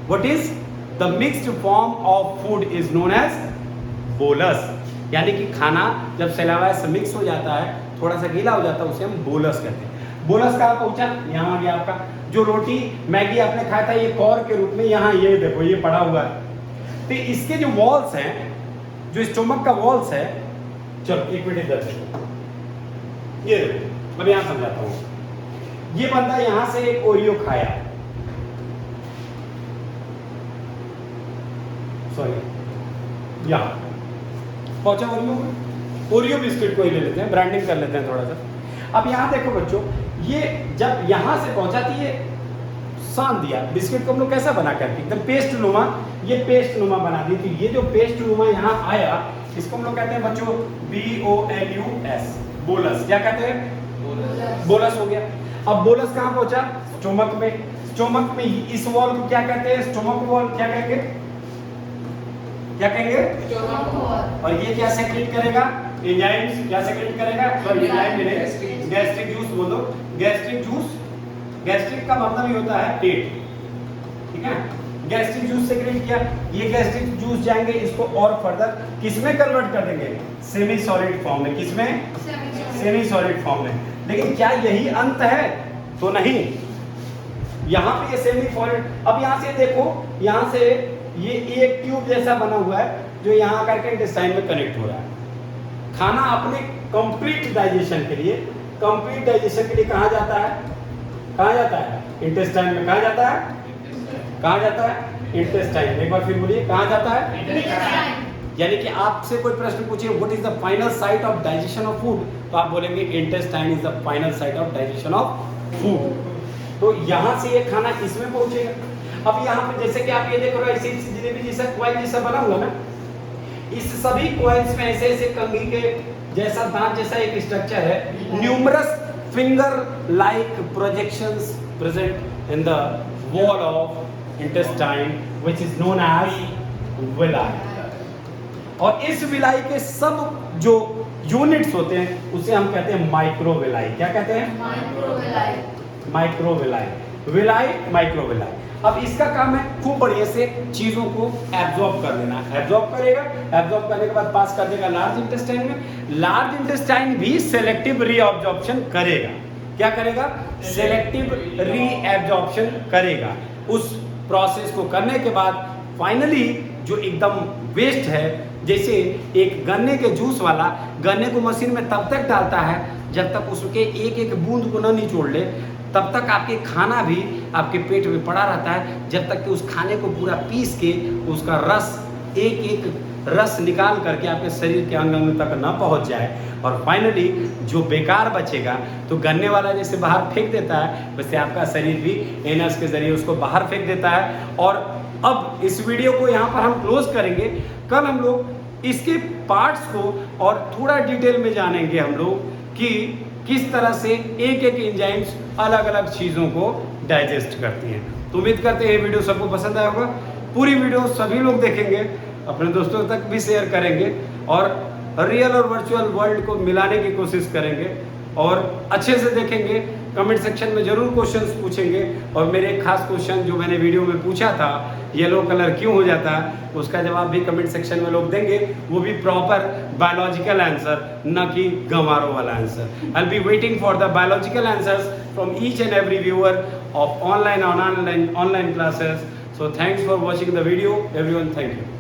Speaker 1: What is the mixed form of food is known as bolus, यानी कि खाना जब सलाइवा से मिक्स हो जाता है, थोड़ा सा गीला हो जाता है, उसे हम बोलस कहते हैं। बोलस कहाँ पहुंचा? यहाँ आ गया आपका जो रोटी मैगी आपने खाया था, ये कौर के रूप में यहाँ ये देखो ये पड़ा हुआ है। तो इसके जो वॉल्स हैं, जो स्टोमक का वॉल्स है, चलो एक मिनट इधर देखो, ये देखो मैं यहाँ समझाता हूँ। ये बंदा यहाँ से एक ओरियो खाया, सॉरी यहाँ पहुंचा ओरियो बिस्किट को ही ले लेते हैं, ब्रांडिंग कर लेते हैं थोड़ा सा। अब यहाँ देखो बच्चों, ये जब यहाँ से पहुंचा थी, ये सान दिया बिस्किट को हम लोग कैसा बना करके एकदम पेस्ट नुमा, ये पेस्ट नुमा बना दी थी। ये जो पेस्ट नुमा यहाँ आया, इसको हम लोग कहते हैं बच्चों BOLUS, बोलस। क्या कहते हैं? बोलस हो गया। अब बोलस कहाँ पहुंचा? स्टोमक में। स्टोमक में इस वॉल को क्या कहते हैं? Stomach wall. क्या कहेंगे? क्या कहेंगे? और ये क्या सेक्रेट करेगा? एंजाइम्स। क्या सेक्रेट करेगा? सॉरी एंजाइम नहीं, गैस्ट्रिक जूस बोलो। गैस्ट्रिक जूस, गैस्ट्रिक का मतलब ही होता है पेट, ठीक है। गैस्ट्रिक जूस सेक्रेट किया, ये गैस्ट्रिक जूस जाएंगे, इसको और फर्दर किसमें कन्वर्ट कर देंगे? सेमी सॉलिड फॉर्म में। किसमें? सेमी सॉलिड फॉर्म में। लेकिन क्या यही अंत है? तो नहीं, यहाँ पे ये सेमी सॉलिड। अब यहाँ से देखो, यहाँ से ये एक ट्यूब जैसा बना हुआ है जो यहाँ करके इंटेस्टाइन में कनेक्ट हो रहा है। खाना अपने कंप्लीट डाइजेशन के लिए, कंप्लीट डाइजेशन के लिए कहाँ जाता है? कहाँ जाता है? इंटेस्टाइन में। कहाँ जाता है? कहाँ जाता है? इंटेस्टाइन। एक बार फिर बोलिए, कहाँ जाता है? यानी कि आपसे कोई प्रश्न पूछे what is the final site of digestion of food, तो आप बोलेंगे intestine is the final site of digestion of food. तो यहाँ से ये खाना इसमें पहुंचेगा। अब यहाँ पे जैसे कि आप ये देख रहे हो, ऐसे जिलेबी जैसा क्वाइल जैसा बना हुआ ना, इस सभी क्वाइल्स में ऐसे ऐसे कंघी के जैसा दांत जैसा एक स्ट्रक्चर है। Numerous finger like projections present in the wall of intestine which is known as villi. और इस विलाई के सब जो यूनिट्स होते हैं उसे हम कहते हैं माइक्रोविलाई। क्या कहते हैं? माइक्रोविलाई। Microvilli, villi, microvilli. अब इसका काम है खूब बढ़िया से चीजों को एब्जॉर्ब कर लेना। एब्जॉर्ब करेगा, एब्जॉर्ब करने के बाद पास कर देगा लार्ज इंटेस्टाइन में। लार्ज इंटेस्टाइन भी सेलेक्टिव रीअब्जॉर्प्शन करेगा। क्या करेगा? सेलेक्टिव रीअब्जॉर्प्शन करेगा। उस प्रोसेस को करने के बाद फाइनली जो एकदम वेस्ट है, जैसे एक गन्ने के जूस वाला गन्ने को मशीन में तब तक डालता है जब तक उसके एक एक बूंद को न निचोड़ ले, तब तक आपके खाना भी आपके पेट में पड़ा रहता है, जब तक कि उस खाने को पूरा पीस के उसका रस एक एक रस निकाल करके आपके शरीर के अंग अंग तक न पहुंच जाए। और फाइनली जो बेकार बचेगा तो गन्ने वाला जैसे बाहर फेंक देता है, वैसे आपका शरीर भी एनस के जरिए उसको बाहर फेंक देता है। और अब इस वीडियो को यहाँ पर हम क्लोज करेंगे। कल हम लोग इसके पार्ट्स को और थोड़ा डिटेल में जानेंगे हम लोग कि किस तरह से एक एक एंजाइम्स अलग अलग चीज़ों को डाइजेस्ट करती हैं। तो उम्मीद करते हैं ये वीडियो सबको पसंद आया होगा। पूरी वीडियो सभी लोग देखेंगे, अपने दोस्तों तक भी शेयर करेंगे और रियल और वर्चुअल वर्ल्ड को मिलाने की कोशिश करेंगे और अच्छे से देखेंगे। कमेंट सेक्शन में जरूर क्वेश्चंस पूछेंगे और मेरे एक खास क्वेश्चन जो मैंने वीडियो में पूछा था, येलो कलर क्यों हो जाता है, उसका जवाब भी कमेंट सेक्शन में लोग देंगे, वो भी प्रॉपर बायोलॉजिकल आंसर, न कि गंवारों वाला answer. I will be waiting for the biological answers from each and every viewer of online classes. So thanks for watching the video, everyone. Thank you.